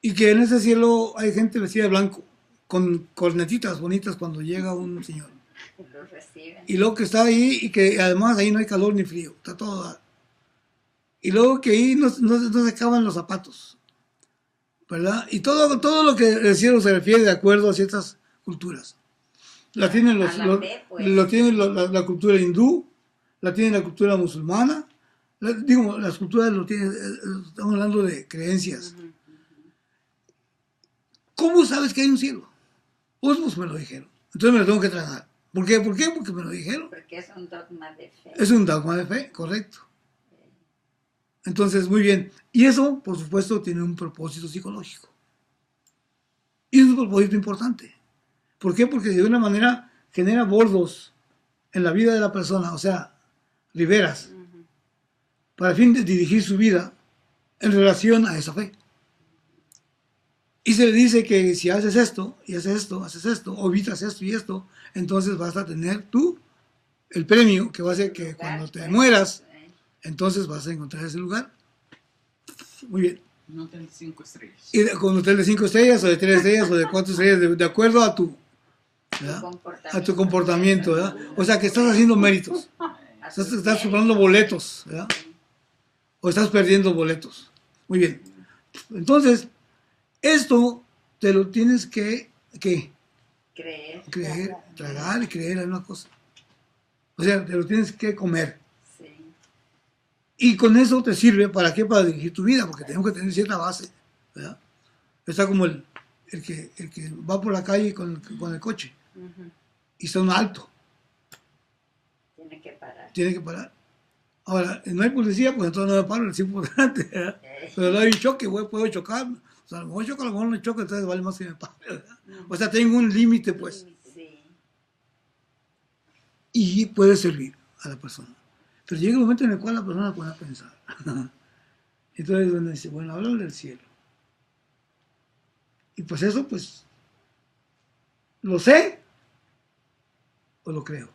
[SPEAKER 1] y que en ese cielo hay gente vestida de blanco con cornetitas bonitas cuando llega un señor. Y luego que está ahí y que además ahí no hay calor ni frío, está todo. Y luego que ahí no se acaban los zapatos, ¿verdad? Y todo lo que el cielo se refiere de acuerdo a ciertas culturas. La tienen la cultura hindú, la tiene la cultura musulmana, Digo, las culturas lo tienen, estamos hablando de creencias. ¿Cómo sabes que hay un cielo? Pues me lo dijeron. Entonces me lo tengo que tragar. ¿Por qué? ¿Por qué? Porque me lo dijeron.
[SPEAKER 4] Porque es un dogma de fe.
[SPEAKER 1] Es un dogma de fe, correcto. Entonces, muy bien. Y eso, por supuesto, tiene un propósito psicológico. Y es un propósito importante. ¿Por qué? Porque de una manera genera bordos en la vida de la persona, o sea, riberas, para el fin de dirigir su vida en relación a esa fe. Y se le dice que si haces esto, y haces esto, o evitas esto y esto, entonces vas a tener tú el premio que va a ser que cuando te mueras, entonces vas a encontrar ese lugar. Muy bien.
[SPEAKER 3] Un hotel 5 estrellas.
[SPEAKER 1] Y con un hotel de 5 estrellas, o de 3 estrellas, o de 4 estrellas, de acuerdo a tu, a tu comportamiento, ¿verdad? O sea que estás haciendo méritos. Estás comprando boletos, ¿verdad? O estás perdiendo boletos. Muy bien. Entonces, esto te lo tienes que creer, tragar y creer en una cosa. O sea, te lo tienes que comer.
[SPEAKER 4] Sí.
[SPEAKER 1] Y con eso te sirve, ¿para qué? Para dirigir tu vida, porque tenemos que tener cierta base, ¿verdad? Está como el que va por la calle con el coche y está un alto. Tiene que parar. Ahora, no hay policía, pues entonces no me paro, el sí por delante, ¿verdad? Pero no hay un choque, puedo chocar. O sea, a lo mejor choco, a lo mejor no choco, entonces vale más que me pare, ¿verdad? O sea, tengo un límite, pues.
[SPEAKER 4] Sí.
[SPEAKER 1] Y puede servir a la persona. Pero llega un momento en el cual la persona puede pensar. Entonces, donde dice, bueno, hablan del cielo. Y pues eso, pues, ¿lo sé o lo creo?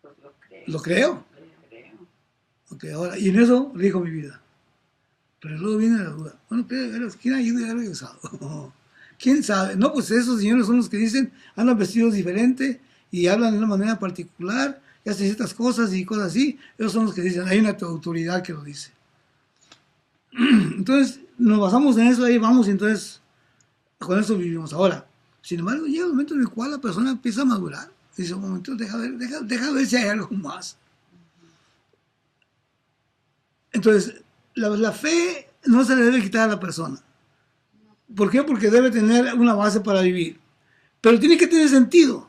[SPEAKER 4] Pues lo creo.
[SPEAKER 1] ¿Lo creo?
[SPEAKER 4] Lo creo.
[SPEAKER 1] Ok, ahora, y en eso rijo mi vida. Pero luego viene la duda. Bueno, ¿quién ayuda a regresado? ¿Quién sabe? No, pues esos señores son los que dicen, andan vestidos diferente y hablan de una manera particular, y hacen ciertas cosas y cosas así. Esos son los que dicen, hay una autoridad que lo dice. Entonces, nos basamos en eso, ahí vamos, y entonces, con eso vivimos. Ahora, sin embargo, llega un momento en el cual la persona empieza a madurar. Dice, un momento, deja ver si hay algo más. Entonces, la fe no se le debe quitar a la persona. ¿Por qué? Porque debe tener una base para vivir. Pero tiene que tener sentido.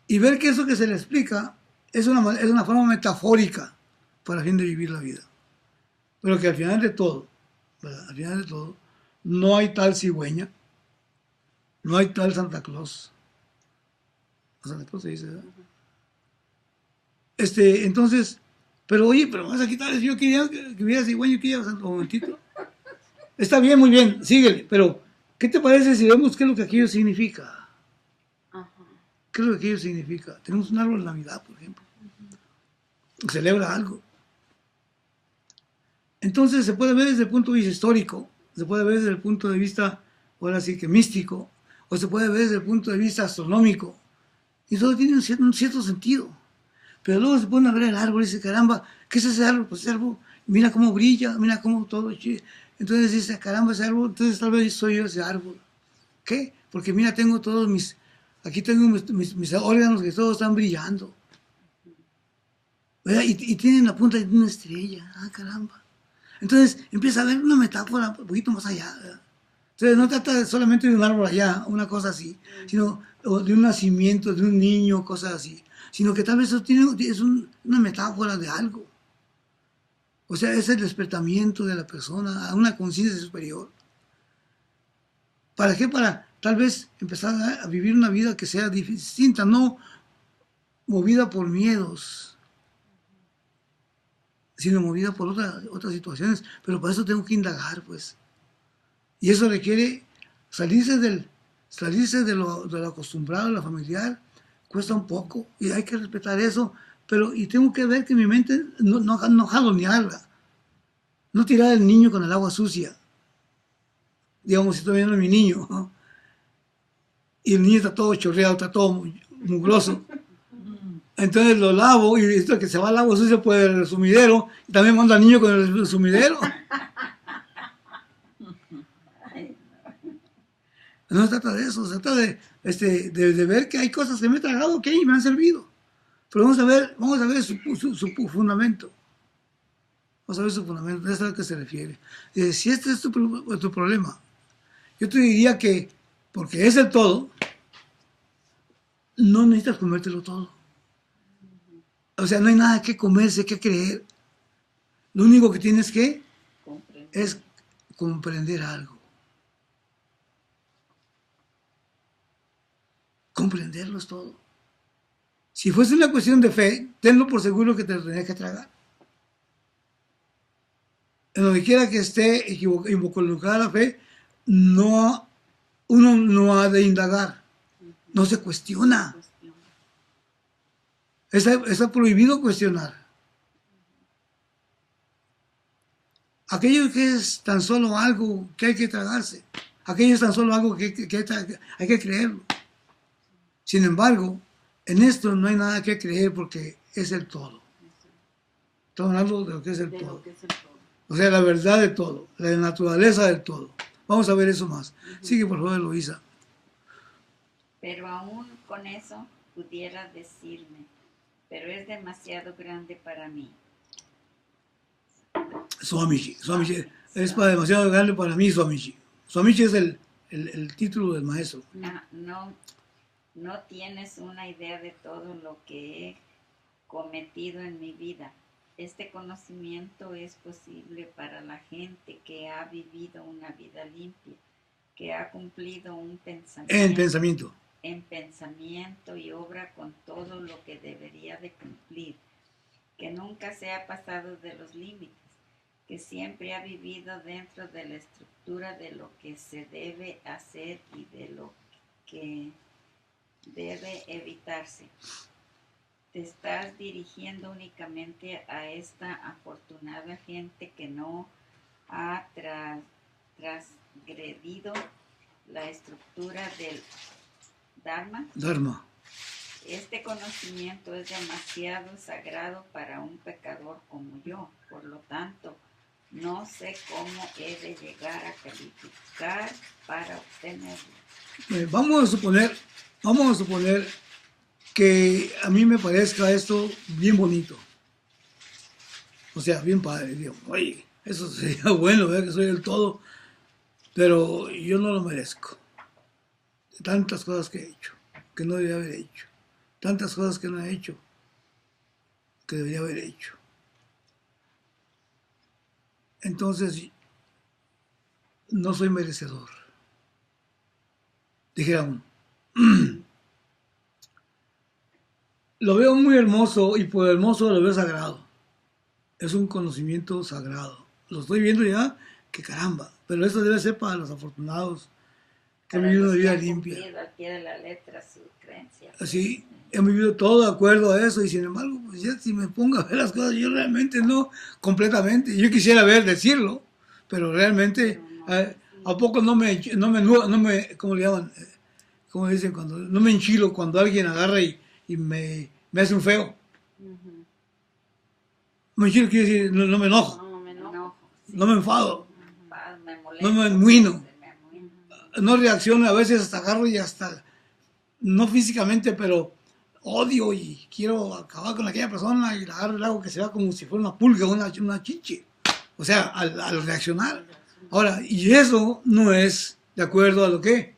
[SPEAKER 1] Y ver que eso que se le explica es una forma metafórica para el fin de vivir la vida. Pero que al final de todo, ¿verdad? Al final de todo, no hay tal cigüeña, no hay tal Santa Claus. Santa Claus se dice, ¿verdad? Entonces, pero oye, pero vas a quitar eso. Yo quería que hubiera cigüeña, yo quería un momentito. Está bien, muy bien, síguele, pero ¿qué te parece si vemos qué es lo que aquello significa? ¿Qué es lo que aquello significa? Tenemos un árbol de Navidad, por ejemplo. Celebra algo. Entonces se puede ver desde el punto de vista histórico, se puede ver desde el punto de vista, ahora sí que místico, o se puede ver desde el punto de vista astronómico. Y todo tiene un cierto sentido. Pero luego se ponen a ver el árbol y dice, caramba, ¿qué es ese árbol? Pues ese árbol, mira cómo brilla, mira cómo todo. Entonces dice, caramba, ese árbol, entonces tal vez soy yo ese árbol. ¿Qué? Porque mira, tengo todos aquí tengo mis órganos que todos están brillando. ¿Verdad? Y tienen la punta de una estrella. Ah, caramba. Entonces empieza a ver una metáfora un poquito más allá, ¿verdad? Entonces no trata solamente de un árbol allá, una cosa así, sino de un nacimiento, de un niño, cosas así, sino que tal vez eso es una metáfora de algo. O sea, es el despertamiento de la persona a una conciencia superior. ¿Para qué? Para tal vez empezar a vivir una vida que sea distinta, no movida por miedos, sino movida por otras situaciones. Pero para eso tengo que indagar, pues. Y eso requiere salirse de lo acostumbrado, de lo familiar, cuesta un poco, y hay que respetar eso, y tengo que ver que mi mente no jalonearla, no tirar al niño con el agua sucia. Digamos, si estoy viendo a mi niño, ¿no? Y el niño está todo chorreado, está todo mugroso. Entonces lo lavo, y esto que se va al agua sucia por el sumidero, y también mando al niño con el sumidero. No se trata de eso, se trata de ver que hay cosas que me he tragado que me han servido. Pero vamos a ver su fundamento. Vamos a ver su fundamento, es a lo que se refiere. Si este es tu problema, yo te diría que, porque es el todo, no necesitas comértelo todo. O sea, no hay nada que comerse, que creer. Lo único que tienes que es comprender algo. Comprenderlo es todo. Si fuese una cuestión de fe, tenlo por seguro que te lo tenías que tragar. En donde quiera que esté involucrada la fe, uno no ha de indagar, no se cuestiona. Está prohibido cuestionar. Aquello que es tan solo algo que hay que tragarse, aquello es tan solo algo que hay que creerlo. Sin embargo, en esto no hay nada que creer porque es el todo. Estamos hablando de lo que es el todo. O sea, la verdad de todo, la naturaleza del todo. Vamos a ver eso más. Sigue, por favor, Luisa.
[SPEAKER 4] Pero aún con eso pudiera decirme, pero es demasiado grande para mí.
[SPEAKER 1] Swamiji es demasiado grande para mí, Swamiji. Swamiji es el título del maestro.
[SPEAKER 4] No tienes una idea de todo lo que he cometido en mi vida. Este conocimiento es posible para la gente que ha vivido una vida limpia, que ha cumplido un pensamiento. En pensamiento y obra con todo lo que debería de cumplir, que nunca se ha pasado de los límites, que siempre ha vivido dentro de la estructura de lo que se debe hacer y de lo que debe evitarse. Te estás dirigiendo únicamente a esta afortunada gente que no ha transgredido la estructura del Dharma. Este conocimiento es demasiado sagrado para un pecador como yo. Por lo tanto, no sé cómo he de llegar a calificar para obtenerlo.
[SPEAKER 1] Vamos a suponer que a mí me parezca esto bien bonito. O sea, bien padre. Digo, oye, eso sería bueno, ver que soy el todo, pero yo no lo merezco. Tantas cosas que he hecho, que no debería haber hecho. Tantas cosas que no he hecho, que debería haber hecho. Entonces, no soy merecedor. Dijera uno. Lo veo muy hermoso y por hermoso lo veo sagrado. Es un conocimiento sagrado. Lo estoy viendo ya, que caramba. Pero eso debe ser para los afortunados que han vivido una vida limpia.
[SPEAKER 4] Al pie de la letra su creencia.
[SPEAKER 1] Así, he vivido todo de acuerdo a eso y sin embargo, pues ya si me pongo a ver las cosas, yo realmente no completamente. Yo quisiera decirlo, pero realmente, ¿a poco no me, ¿cómo le llaman? ¿Cómo dicen? No me enchilo cuando alguien agarra y me hace un feo. Me enchilo quiere decir, no me enojo. No me enfado. No me enmuino. No reacciono, a veces hasta agarro y hasta, no físicamente, pero odio y quiero acabar con aquella persona y la agarro y hago que se vea como si fuera una pulga, una chiche. O sea, al reaccionar. Ahora, y eso no es de acuerdo a lo que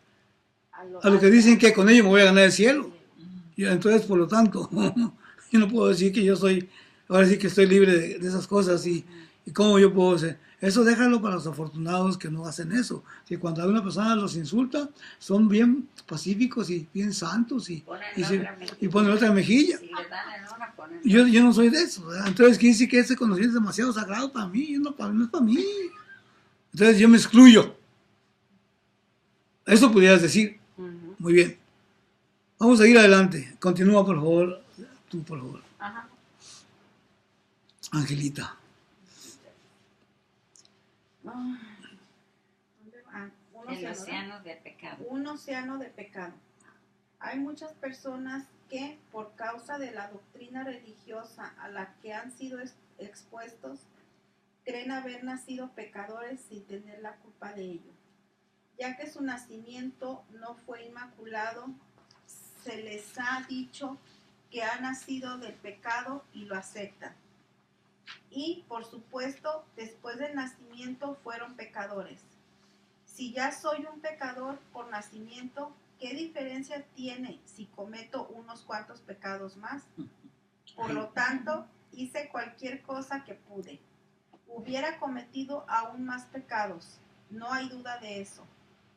[SPEAKER 1] dicen que con ello me voy a ganar el cielo. Y entonces, por lo tanto, yo no puedo decir que ahora sí que estoy libre de esas cosas y cómo yo puedo ser. Eso déjalo para los afortunados que no hacen eso. Que cuando alguna persona los insulta, son bien pacíficos y bien santos y ponen otra mejilla. Yo no soy de eso, ¿verdad? Entonces quiere decir que ese conocimiento es demasiado sagrado para mí, no es para mí. Entonces yo me excluyo. Eso pudieras decir. Muy bien. Vamos a ir adelante. Continúa, por favor. Tú, por favor.
[SPEAKER 2] Ajá.
[SPEAKER 1] Angelita.
[SPEAKER 4] El océano de pecado.
[SPEAKER 2] Un océano de pecado. Hay muchas personas que, por causa de la doctrina religiosa a la que han sido expuestos, creen haber nacido pecadores sin tener la culpa de ello. Ya que su nacimiento no fue inmaculado, se les ha dicho que ha nacido del pecado y lo aceptan. Y, por supuesto, después del nacimiento fueron pecadores. Si ya soy un pecador por nacimiento, ¿qué diferencia tiene si cometo unos cuantos pecados más? Por lo tanto, hice cualquier cosa que pude. Hubiera cometido aún más pecados, no hay duda de eso,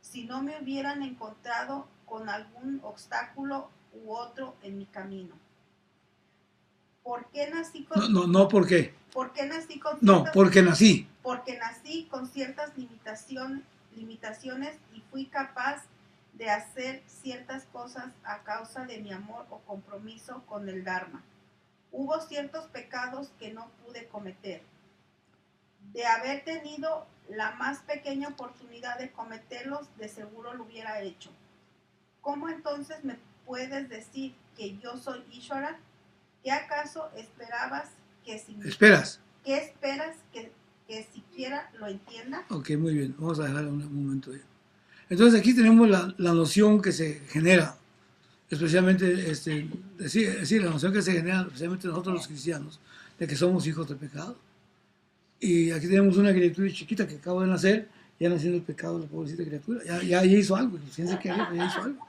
[SPEAKER 2] si no me hubieran encontrado con algún obstáculo u otro en mi camino. ¿Por qué nací con...
[SPEAKER 1] No, ¿por qué?
[SPEAKER 2] ¿Por qué nací con ciertas...
[SPEAKER 1] No, porque nací.
[SPEAKER 2] Porque nací con ciertas limitaciones y fui capaz de hacer ciertas cosas a causa de mi amor o compromiso con el Dharma. Hubo ciertos pecados que no pude cometer. De haber tenido la más pequeña oportunidad de cometerlos, de seguro lo hubiera hecho. ¿Cómo entonces me puedes decir que yo soy Ishvara? ¿Qué acaso esperabas que
[SPEAKER 1] ¿Esperas?
[SPEAKER 2] ¿Qué esperas que siquiera lo entienda?
[SPEAKER 1] Ok, muy bien. Vamos a dejar un momento ahí. Entonces aquí tenemos la noción que se genera, especialmente, la noción que se genera, especialmente nosotros los cristianos, de que somos hijos del pecado. Y aquí tenemos una criatura chiquita que acaba de nacer, ya naciendo el pecado, la pobrecita criatura. Ya hizo algo, fíjense que ya hizo algo.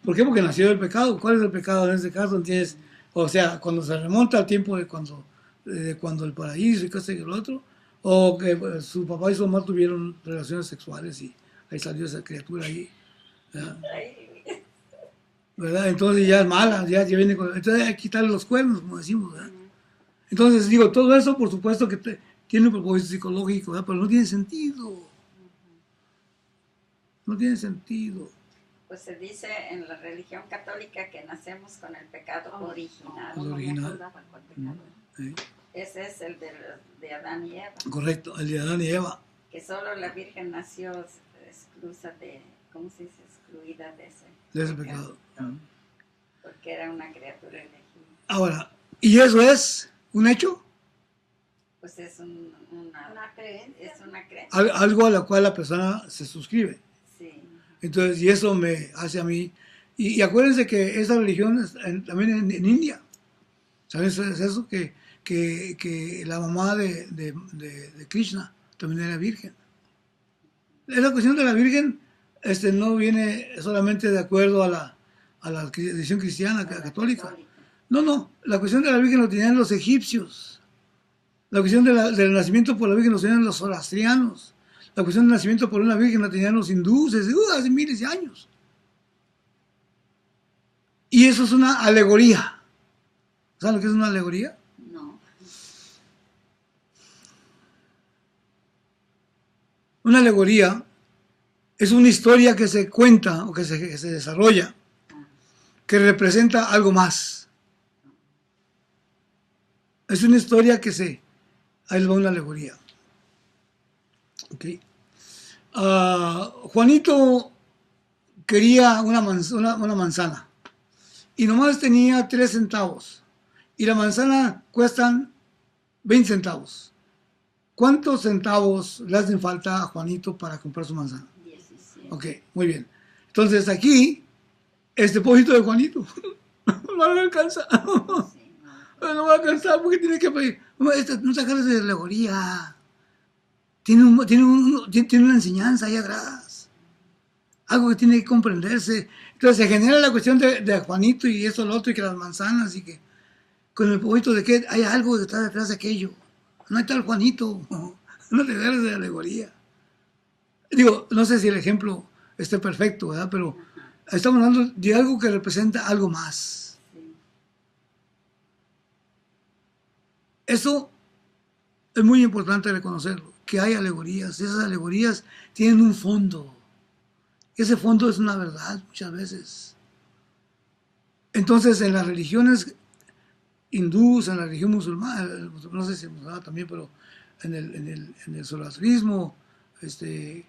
[SPEAKER 1] ¿Por qué? Porque nació del pecado. ¿Cuál es el pecado en este caso? ¿Entiendes? O sea, cuando se remonta al tiempo de cuando el paraíso y qué sé yo, el otro, o que su papá y su mamá tuvieron relaciones sexuales y ahí salió esa criatura ahí, ¿verdad? Entonces ya es mala, ya viene con... Entonces hay que quitarle los cuernos, como decimos, ¿verdad? Entonces digo, todo eso por supuesto que tiene un propósito psicológico, ¿verdad? Pero no tiene sentido. No tiene sentido.
[SPEAKER 4] Pues se dice en la religión católica que nacemos con el pecado original.
[SPEAKER 1] El original.
[SPEAKER 4] Ese es el de Adán y Eva.
[SPEAKER 1] Correcto, el de Adán y Eva.
[SPEAKER 4] Que solo la Virgen nació exclusa de, ¿cómo se dice? Excluida de
[SPEAKER 1] ese pecado.
[SPEAKER 4] Porque era una criatura elegida.
[SPEAKER 1] Ahora, ¿y eso es un hecho?
[SPEAKER 4] Pues es una creencia. Es una creencia.
[SPEAKER 1] Algo a la cual la persona se suscribe.
[SPEAKER 4] Sí.
[SPEAKER 1] Entonces, y eso me hace a mí... Y acuérdense que esa religión también en India. ¿Sabes? Es eso que la mamá de Krishna también era virgen. Esa cuestión de la virgen no viene solamente de acuerdo a la tradición cristiana, católica. No, la cuestión de la virgen lo tenían los egipcios. La cuestión del nacimiento por la virgen lo tenían los zoroastrianos. La cuestión del nacimiento por una virgen la tenían los hindúes hace miles de años. Y eso es una alegoría. ¿Saben lo que es una alegoría?
[SPEAKER 4] No.
[SPEAKER 1] Una alegoría es una historia que se cuenta o que se desarrolla, que representa algo más. Es una historia que ahí va una alegoría. Okay. Juanito quería una manzana y nomás tenía 3 centavos y la manzana cuestan 20 centavos. ¿Cuántos centavos le hacen falta a Juanito para comprar su manzana?
[SPEAKER 4] 17.
[SPEAKER 1] Ok, muy bien. Entonces aquí, pobrecito de Juanito no le alcanza. No va a alcanzar porque tiene que pedir. No sacarse de alegoría. Tiene una enseñanza ahí atrás. Algo que tiene que comprenderse. Entonces se genera la cuestión de Juanito y eso, lo otro, y que las manzanas, y que con el poquito de que hay algo que está detrás de aquello. No hay tal Juanito. No te agarres de alegoría. Digo, no sé si el ejemplo esté perfecto, ¿verdad? Pero estamos hablando de algo que representa algo más. Eso es muy importante reconocerlo, que hay alegorías. Esas alegorías tienen un fondo. Ese fondo es una verdad muchas veces. Entonces, en las religiones hindúes, en la religión musulmana, no sé si musulmana también, pero en el zoroastrismo, en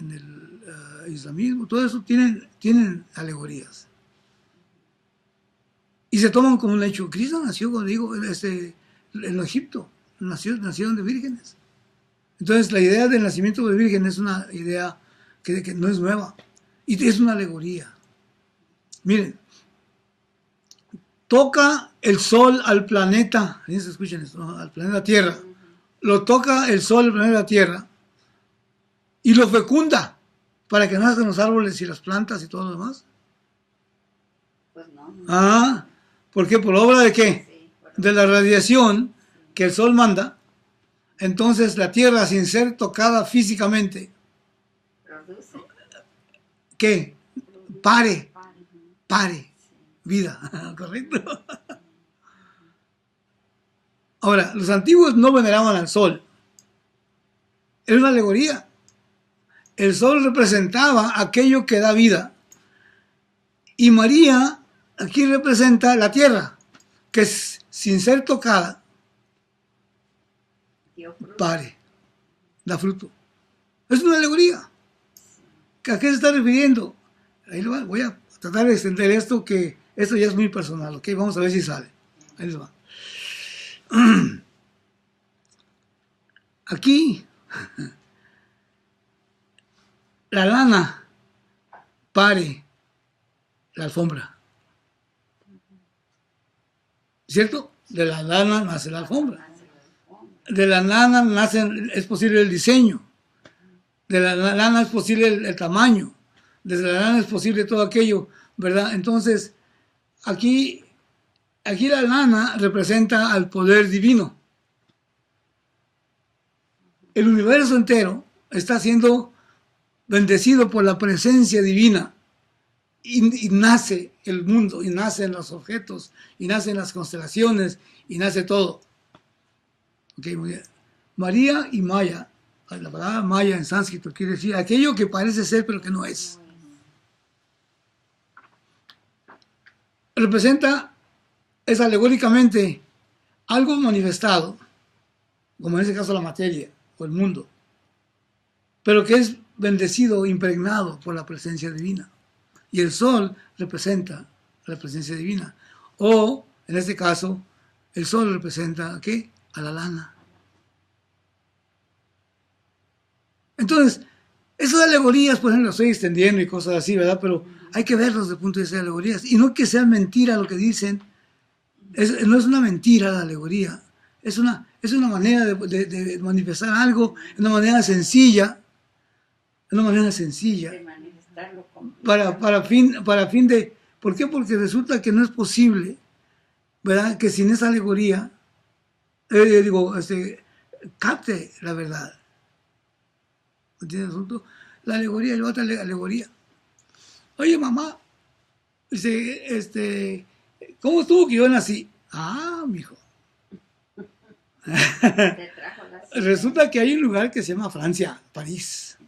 [SPEAKER 1] el islamismo, todo eso tienen alegorías. Y se toman como un hecho. Cristo nació, como digo, en Egipto, nacieron de vírgenes. Entonces la idea del nacimiento de virgen es una idea que no es nueva, y es una alegoría. Miren, toca el sol al planeta, ¿sí se escuchan esto? ¿No? Al planeta Tierra, lo toca el sol al planeta Tierra y lo fecunda para que nazcan los árboles y las plantas y todo lo demás.
[SPEAKER 4] Pues no.
[SPEAKER 1] Ah, ¿por qué? ¿Por obra de qué?
[SPEAKER 4] Sí, por
[SPEAKER 1] De la radiación que el sol manda. Entonces la Tierra, sin ser tocada físicamente,
[SPEAKER 4] produce.
[SPEAKER 1] ¿qué? Pare
[SPEAKER 4] Sí.
[SPEAKER 1] vida, ¿correcto? Ahora, los antiguos no veneraban al sol. Era una alegoría. El sol representaba aquello que da vida. Y María aquí representa la tierra, que sin ser tocada,
[SPEAKER 4] Dio fruto.
[SPEAKER 1] pare, da fruto. Es una alegoría. ¿A qué se está refiriendo? Ahí lo va. Voy a tratar de extender esto, que esto ya es muy personal, ¿ok? Vamos a ver si sale. Ahí les va. Aquí, la lana pare la alfombra. ¿Cierto? De la lana nace la alfombra. De la lana es posible el diseño. De la lana es posible el tamaño. Desde la lana es posible todo aquello, ¿verdad? Entonces, aquí la lana representa al poder divino. El universo entero está siendo bendecido por la presencia divina. Y nace el mundo, y nacen los objetos, y nacen las constelaciones, y nace todo. Ok, muy bien. María y Maya, la palabra Maya en sánscrito quiere decir aquello que parece ser pero que no es. Representa, es alegóricamente algo manifestado, como en este caso la materia o el mundo, pero que es bendecido, impregnado por la presencia divina. Y el sol representa la presencia divina. O, en este caso, el sol representa ¿a qué? A la lana. Entonces, esas alegorías, por ejemplo, las estoy extendiendo y cosas así, ¿verdad? Pero hay que verlos desde el punto de vista de alegorías. Y no que sea mentira lo que dicen. No es una mentira la alegoría. Es una manera de manifestar algo, una manera sencilla. Una manera sencilla.
[SPEAKER 4] De manifestarlo con
[SPEAKER 1] Para fin de... ¿Por qué? Porque resulta que no es posible, ¿verdad? Que sin esa alegoría, capte la verdad. ¿Entiendes el asunto? La alegoría, yo otra alegoría. Oye, mamá, ¿cómo estuvo que yo nací? Ah, mijo.
[SPEAKER 4] te trajo la
[SPEAKER 1] Resulta que hay un lugar que se llama Francia, París.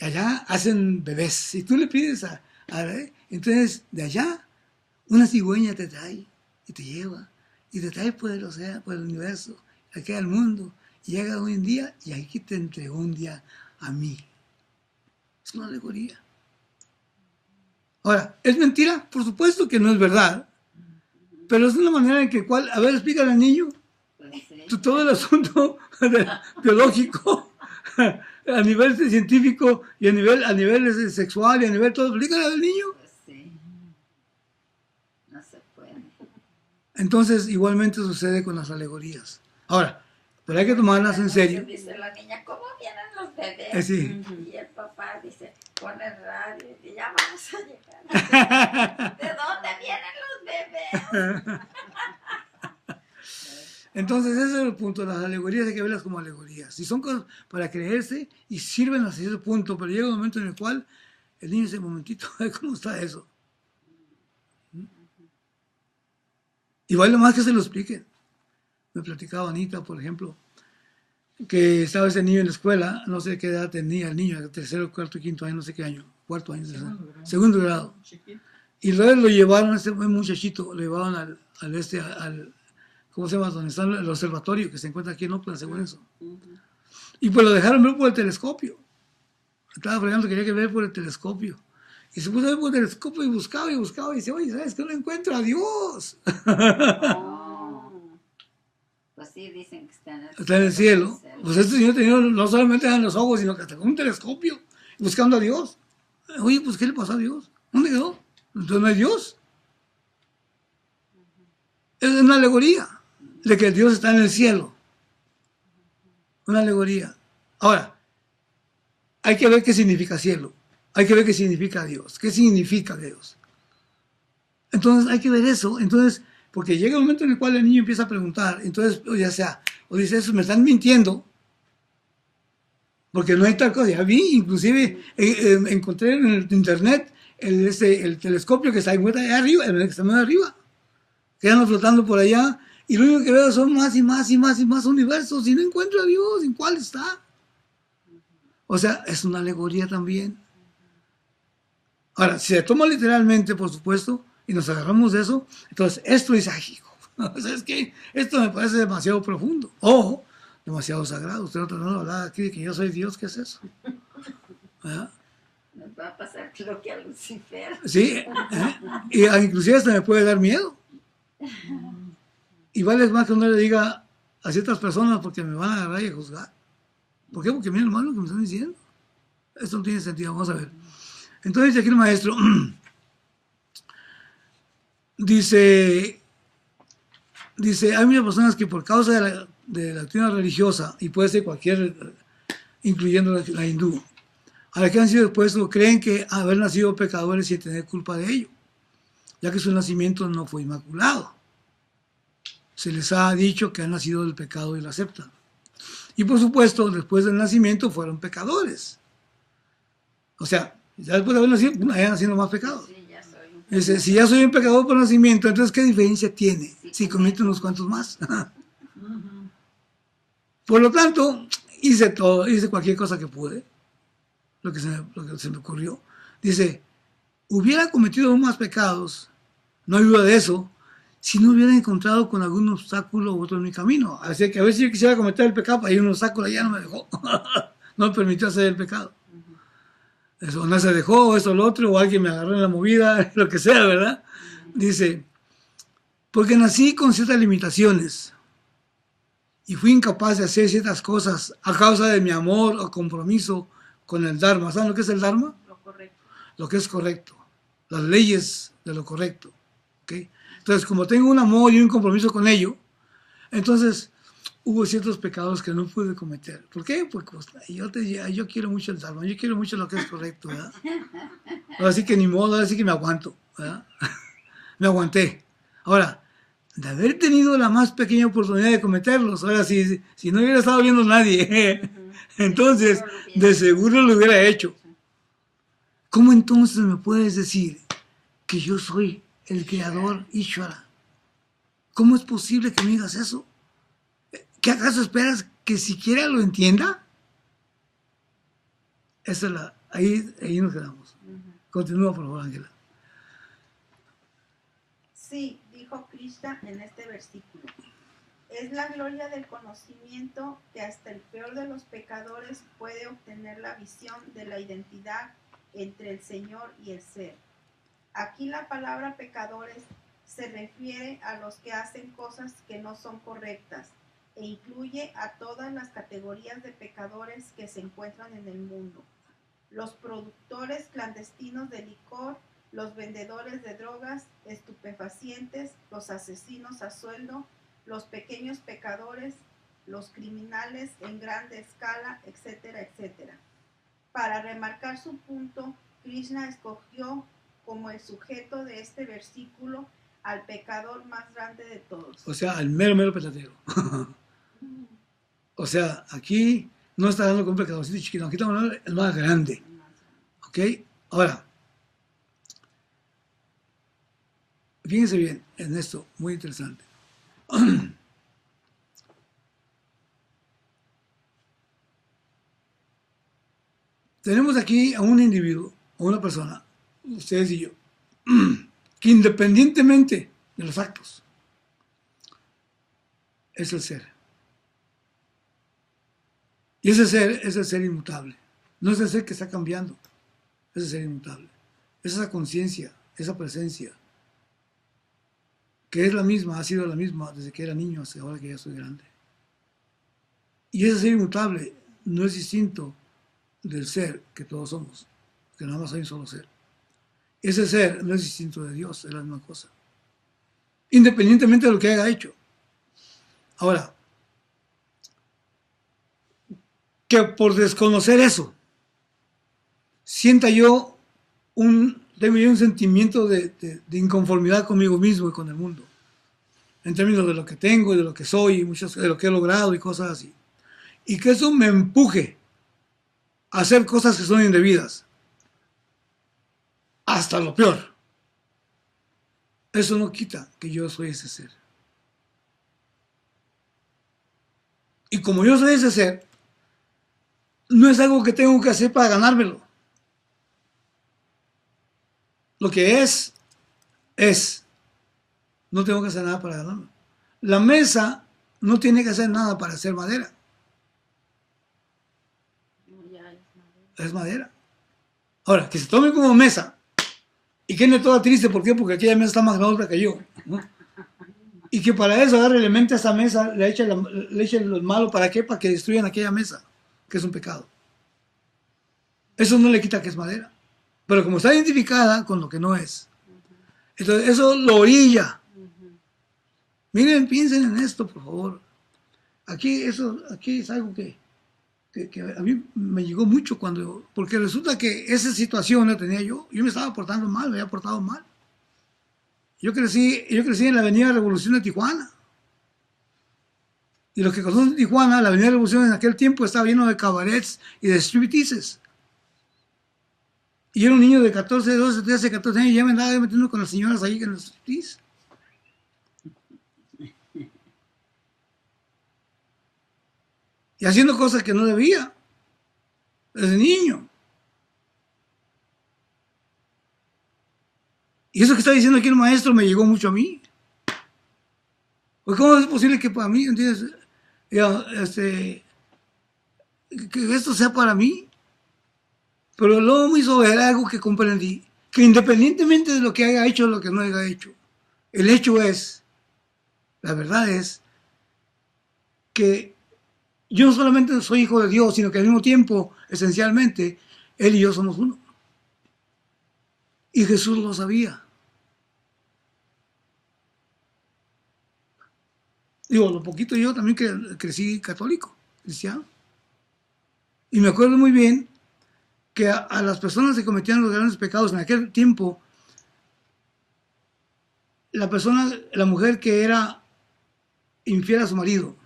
[SPEAKER 1] Y allá hacen bebés. Y tú le pides entonces de allá una cigüeña te trae y te lleva. Y te trae por el océano, por el universo, aquí al mundo. Y llega un día y aquí te entregó un día a mí. Es una alegoría. Ahora, ¿es mentira? Por supuesto que no es verdad. Pero es una manera en que a ver, explícale al niño
[SPEAKER 4] Pues sí.
[SPEAKER 1] todo el asunto biológico a nivel científico y a nivel sexual y a nivel todo. Explícale al niño.
[SPEAKER 4] Pues sí. No se puede.
[SPEAKER 1] Entonces, igualmente sucede con las alegorías. Ahora, pero hay que tomarlas en serio.
[SPEAKER 4] Dice la niña, ¿cómo vienen los bebés?
[SPEAKER 1] Sí.
[SPEAKER 4] Y el papá dice, pon el radio y ya vamos a llegar. ¿De dónde vienen los bebés?
[SPEAKER 1] Entonces, ese es el punto. Las alegorías hay que verlas como alegorías. Si son cosas para creerse y sirven hasta ese punto, pero llega un momento en el cual el niño dice, momentito, ¿cómo está eso? Y vale más que se lo expliquen. Me platicaba Anita, por ejemplo, que estaba ese niño en la escuela, no sé qué edad tenía el niño, tercero, cuarto, quinto año, no sé qué año, cuarto año, segundo grado. Y luego lo llevaron, este muchachito, lo llevaron al ¿cómo se llama? Donde está el observatorio que se encuentra aquí en Oakland, según eso. Y pues lo dejaron ver por el telescopio. Estaba fregando, quería que ver por el telescopio. Y se puso a ver por el telescopio y buscaba, y dice, oye, ¿sabes qué? No encuentro a Dios.
[SPEAKER 4] Oh. Pues sí, dicen que
[SPEAKER 1] Está en el cielo. Pues este señor tenía no solamente en los ojos, sino que hasta con un telescopio, buscando a Dios. Oye, pues ¿qué le pasó a Dios? ¿Dónde quedó? Entonces no hay Dios. Es una alegoría de que Dios está en el cielo. Una alegoría. Ahora, hay que ver qué significa cielo. Hay que ver qué significa Dios. ¿Qué significa Dios? Entonces hay que ver eso. Entonces, porque llega un momento en el cual el niño empieza a preguntar. Entonces, ya sea, o dice eso, me están mintiendo. Porque no hay tal cosa. Ya vi, inclusive, encontré en el internet el telescopio que está allá arriba, el que está más arriba. Que andan flotando por allá. Y lo único que veo son más y más y más y más universos. Y no encuentro a Dios. ¿En cuál está? O sea, es una alegoría también. Ahora, si se toma literalmente, por supuesto, y nos agarramos de eso, entonces esto es ágico. ¿Sabes qué? Esto me parece demasiado profundo. O demasiado sagrado. Usted no está hablando aquí de que yo soy Dios. ¿Qué es eso? ¿Verdad?
[SPEAKER 4] Nos va a pasar lo que a Lucifer.
[SPEAKER 1] Sí. Y inclusive hasta me puede dar miedo. Y vale más que uno le diga a ciertas personas porque me van a agarrar y a juzgar. ¿Por qué? Porque mira, hermano, lo que me están diciendo. Esto no tiene sentido. Vamos a ver. Entonces dice aquí el maestro, dice, hay muchas personas que por causa de la doctrina religiosa, y puede ser cualquier, incluyendo la hindú, a la que han sido expuestos, creen que haber nacido pecadores sin tener culpa de ello, ya que su nacimiento no fue inmaculado. Se les ha dicho que han nacido del pecado y lo aceptan. Y por supuesto, después del nacimiento fueron pecadores. O sea, ya después de haber nacido, hayan nacido más pecados.
[SPEAKER 4] Sí, ya soy un
[SPEAKER 1] Dice, si ya soy un pecador por nacimiento, entonces ¿qué diferencia tiene si comete unos cuantos más? Por lo tanto, hice todo, hice cualquier cosa que pude, lo que se me ocurrió. Dice, hubiera cometido aún más pecados, no hay duda de eso, si no hubiera encontrado con algún obstáculo u otro en mi camino. Así que a ver si yo quisiera cometer el pecado, hay un obstáculo allá no me dejó, no me permitió hacer el pecado. Eso no se dejó, o eso o lo otro, o alguien me agarró en la movida, lo que sea, ¿verdad? Dice, porque nací con ciertas limitaciones y fui incapaz de hacer ciertas cosas a causa de mi amor o compromiso con el Dharma. ¿Saben lo que es el Dharma?
[SPEAKER 2] Lo correcto.
[SPEAKER 1] Lo que es correcto, las leyes de lo correcto. ¿Okay? Entonces, como tengo un amor y un compromiso con ello, entonces hubo ciertos pecados que no pude cometer. ¿Por qué? Porque pues, yo quiero mucho el Dharma, yo quiero mucho lo que es correcto, ¿verdad? Así que ni modo, así que me aguanto, ¿verdad? Me aguanté. Ahora, de haber tenido la más pequeña oportunidad de cometerlos, ahora si no hubiera estado viendo nadie, entonces de seguro lo hubiera hecho. ¿Cómo entonces me puedes decir que yo soy el creador Ishvara? ¿Cómo es posible que me digas eso? ¿Qué acaso esperas que siquiera lo entienda? Esa es ahí nos quedamos. Continúa, por favor, Ángela.
[SPEAKER 2] Sí, dijo Krishna en este versículo. Es la gloria del conocimiento que hasta el peor de los pecadores puede obtener la visión de la identidad entre el Señor y el ser. Aquí la palabra pecadores se refiere a los que hacen cosas que no son correctas e incluye a todas las categorías de pecadores que se encuentran en el mundo. Los productores clandestinos de licor, los vendedores de drogas, estupefacientes, los asesinos a sueldo, los pequeños pecadores, los criminales en grande escala, etcétera, etcétera. Para remarcar su punto, Krishna escogió como el sujeto de este versículo al pecador más grande de todos.
[SPEAKER 1] O sea, al mero pecadero. O sea, aquí no está hablando con un pecadorcito chiquito, aquí estamos hablando del más grande. ¿Ok? Ahora, fíjense bien en esto, muy interesante. Tenemos aquí a un individuo, a una persona, ustedes y yo, que independientemente de los actos, es el ser. Y ese ser es el ser inmutable. No es el ser que está cambiando, es el ser inmutable. Es esa conciencia, esa presencia, que es la misma, ha sido la misma desde que era niño hasta ahora que ya soy grande. Y ese ser inmutable no es distinto del ser que todos somos, que nada más hay un solo ser. Ese ser no es distinto de Dios, es la misma cosa. independientemente de lo que haya hecho. Ahora, que por desconocer eso, sienta yo tengo yo un sentimiento de inconformidad conmigo mismo y con el mundo, en términos de lo que tengo y de lo que soy, y de lo que he logrado y cosas así. Y que eso me empuje a hacer cosas que son indebidas, hasta lo peor. Eso no quita que yo soy ese ser. Y como yo soy ese ser, no es algo que tengo que hacer para ganármelo. Lo que es. No tengo que hacer nada para ganarlo. La mesa no tiene que hacer nada para hacer madera.
[SPEAKER 4] No, ya es madera.
[SPEAKER 1] Es madera. Ahora, que se tome como mesa y quede toda triste, ¿por qué? Porque aquella mesa está más grande que yo, ¿no? Y que para eso agarre elemento a esa mesa, le eche lo malo, ¿para qué? Para que destruyan aquella mesa, que es un pecado. Eso no le quita que es madera. Pero como está identificada con lo que no es, entonces eso lo orilla. Miren, piensen en esto, por favor. Aquí es algo que a mí me llegó mucho porque resulta que esa situación la tenía yo me estaba portando mal, me había portado mal. Yo crecí en la Avenida Revolución de Tijuana. Y los que conocen Tijuana, la Avenida Revolución en aquel tiempo estaba lleno de cabarets y de stripteases. Y yo era un niño de 14, 12, 13, 14 años y ya me andaba metiendo con las señoras ahí en los striptease. Y haciendo cosas que no debía, desde niño. Y eso que está diciendo aquí el maestro me llegó mucho a mí. Pues ¿cómo es posible que para mí, entiendes? Que esto sea para mí? Pero luego me hizo ver algo que comprendí, que independientemente de lo que haya hecho o lo que no haya hecho, el hecho es, la verdad es, que yo no solamente soy hijo de Dios, sino que al mismo tiempo, esencialmente, Él y yo somos uno. Y Jesús lo sabía. Digo, lo poquito yo también crecí católico, cristiano. Y me acuerdo muy bien que a las personas que cometían los grandes pecados en aquel tiempo, la mujer que era infiel a su marido,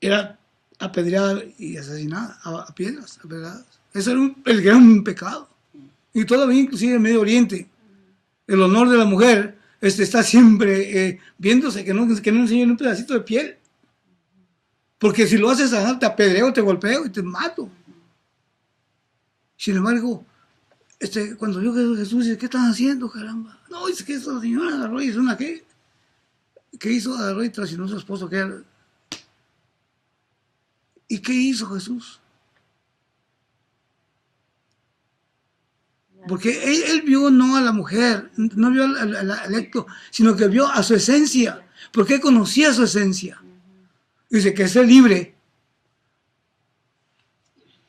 [SPEAKER 1] era apedreada y asesinada a piedras, apedreadas. Ese era el gran pecado. Y todavía inclusive en Medio Oriente, el honor de la mujer está siempre viéndose que no enseñen un pedacito de piel. Porque si lo haces, te apedreo, te golpeo y te mato. Sin embargo, cuando yo veo a Jesús, dice, ¿qué están haciendo, caramba? No, es que esa señora agarró y es una ¿qué? ¿Qué hizo? Agarró y traicionó a su esposo, que era. ¿Y qué hizo Jesús? Porque él vio no a la mujer, no vio al acto, sino que vio a su esencia, porque él conocía su esencia. Dice que sea libre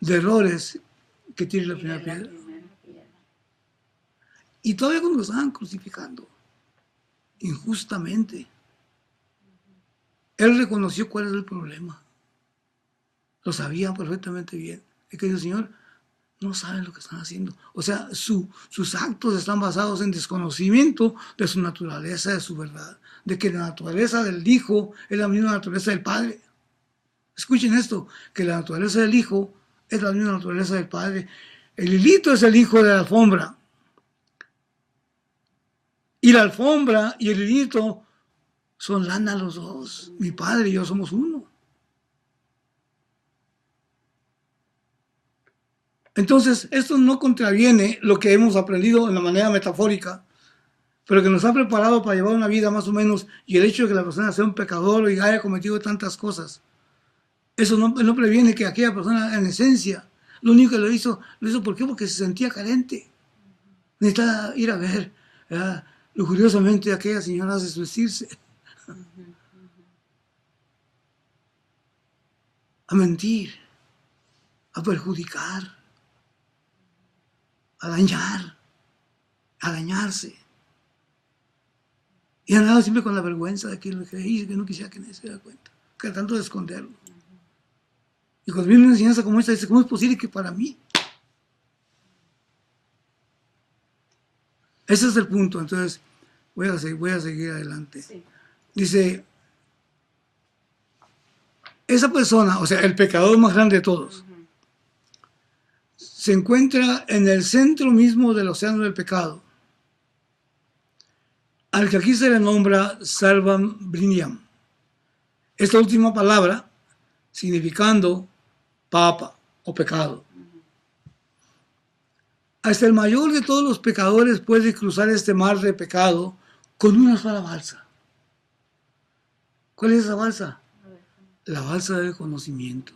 [SPEAKER 1] de errores que tire la primera piedra. Y todavía cuando lo estaban crucificando, injustamente, él reconoció cuál era el problema. Lo sabía perfectamente bien. Es que dijo, Señor, no saben lo que están haciendo. O sea, sus actos están basados en desconocimiento de su naturaleza, de su verdad. De que la naturaleza del Hijo es la misma naturaleza del Padre. Escuchen esto, que la naturaleza del Hijo es la misma naturaleza del Padre. El hilito es el hijo de la alfombra. Y la alfombra y el hilito son lana los dos. Mi Padre y yo somos uno. Entonces, esto no contraviene lo que hemos aprendido en la manera metafórica, pero que nos ha preparado para llevar una vida más o menos, y el hecho de que la persona sea un pecador y haya cometido tantas cosas, eso no previene que aquella persona en esencia, lo único que lo hizo ¿por qué? Porque se sentía carente. Necesitaba ir a ver, ¿verdad? Lujuriosamente aquella señora hace vestirse, a mentir, a perjudicar, a dañar, a dañarse. Y andaba siempre con la vergüenza de que lo que hice, que no quisiera que nadie se diera cuenta, que tanto de esconderlo. Y cuando viene una enseñanza como esta, dice, ¿cómo es posible que para mí? Ese es el punto. Entonces, voy a seguir adelante.
[SPEAKER 2] Sí.
[SPEAKER 1] Dice, esa persona, o sea, el pecador más grande de todos, se encuentra en el centro mismo del océano del pecado, al que aquí se le nombra Sarvam Brinyam. Esta última palabra significando papa o pecado. Hasta el mayor de todos los pecadores puede cruzar este mar de pecado con una sola balsa. ¿Cuál es esa balsa? La balsa del conocimiento.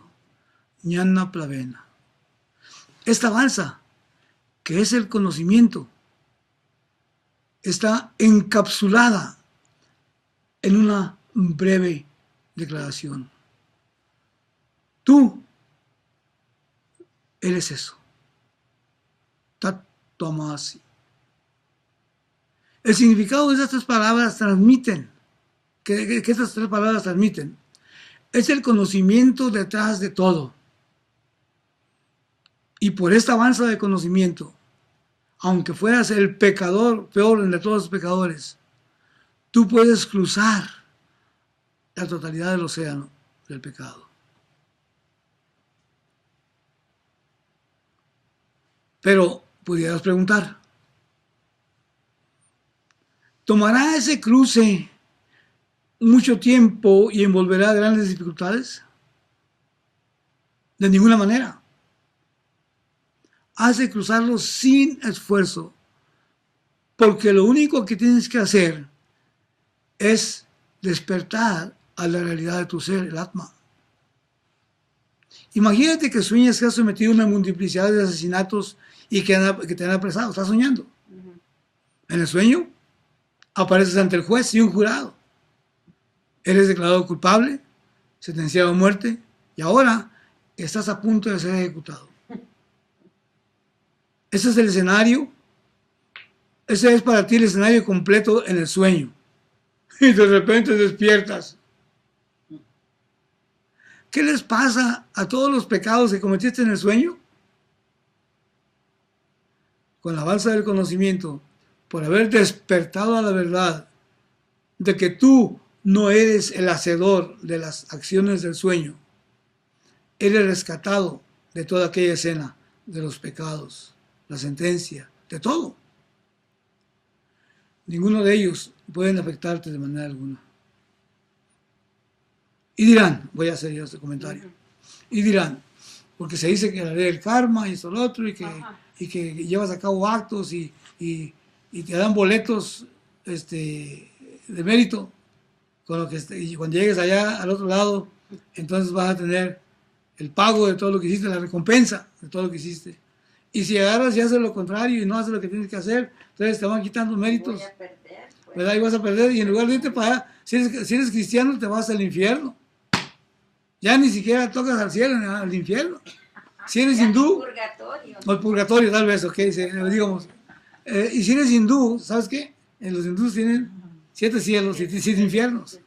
[SPEAKER 1] Jnana Plavena. Esta balsa, que es el conocimiento, está encapsulada en una breve declaración. Tú eres eso. Tattvamasi. El significado de estas tres palabras transmiten, que estas tres palabras transmiten, es el conocimiento detrás de todo. Y por esta balsa de conocimiento, aunque fueras el pecador peor de todos los pecadores, tú puedes cruzar la totalidad del océano del pecado. Pero pudieras preguntar, ¿tomará ese cruce mucho tiempo y envolverá grandes dificultades? De ninguna manera. Has de cruzarlo sin esfuerzo, porque lo único que tienes que hacer es despertar a la realidad de tu ser, el Atma. Imagínate que sueñas que has sometido a una multiplicidad de asesinatos y que te han apresado. Estás soñando. En el sueño apareces ante el juez y un jurado. Eres declarado culpable, sentenciado a muerte y ahora estás a punto de ser ejecutado. Ese es el escenario. Ese es para ti el escenario completo en el sueño. Y de repente despiertas. ¿Qué les pasa a todos los pecados que cometiste en el sueño? Con la balsa del conocimiento, por haber despertado a la verdad de que tú no eres el hacedor de las acciones del sueño, eres rescatado de toda aquella escena, de los pecados, la sentencia, de todo. Ninguno de ellos pueden afectarte de manera alguna. Y dirán, voy a hacer yo este comentario, y dirán, porque se dice que la ley del karma y esto lo otro, y que llevas a cabo actos y te dan boletos de mérito, con lo que y cuando llegues allá al otro lado, entonces vas a tener el pago de todo lo que hiciste, la recompensa de todo lo que hiciste. Y si agarras y haces lo contrario y no haces lo que tienes que hacer, entonces te van quitando méritos.
[SPEAKER 4] Voy a perder, pues.
[SPEAKER 1] ¿Verdad? Y vas a perder, y en lugar de irte para allá, si eres cristiano, te vas al infierno. Ya ni siquiera tocas al cielo, ni al infierno. Si eres hindú, o el purgatorio tal vez, ok, digamos. Y si eres hindú, ¿sabes qué? Los hindús tienen 7 cielos y 7 infiernos.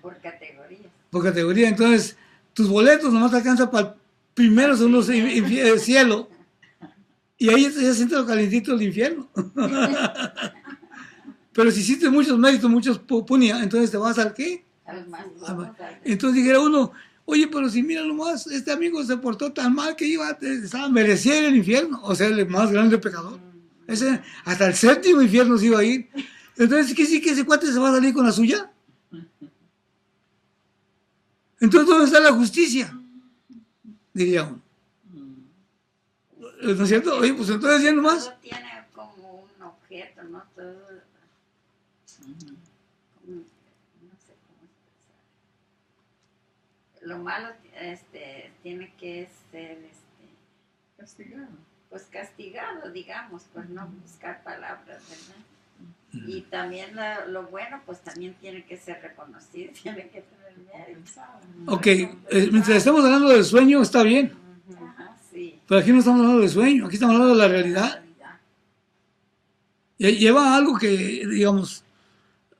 [SPEAKER 4] Por categoría.
[SPEAKER 1] Por categoría, entonces tus boletos nomás te alcanzan para el primero, segundo cielo. Y ahí ya sientes lo calentito del infierno. Pero si hiciste muchos méritos, muchos punya, entonces te vas al ¿qué? Entonces dijera uno, oye, pero si mira nomás, este amigo se portó tan mal que merecía ir al infierno, o sea, el más grande pecador. Hasta el 7º infierno se iba a ir. Entonces, ¿qué sí que ese cuate se va a salir con la suya? Entonces, ¿dónde está la justicia? Diría uno. ¿No es cierto? Oye, pues entonces ya nomás.
[SPEAKER 4] Todo tiene como un objeto, ¿no? Todo. No sé cómo expresar. Lo malo tiene que ser
[SPEAKER 3] castigado.
[SPEAKER 4] Pues castigado, digamos, pues no buscar palabras, ¿verdad? Y también lo bueno, pues también tiene que ser reconocido, tiene que tener mérito.
[SPEAKER 1] Ok, mientras estamos hablando del sueño, está bien.
[SPEAKER 4] Ajá, sí.
[SPEAKER 1] Pero aquí no estamos hablando de sueño, aquí estamos hablando de la realidad. Lleva algo que, digamos,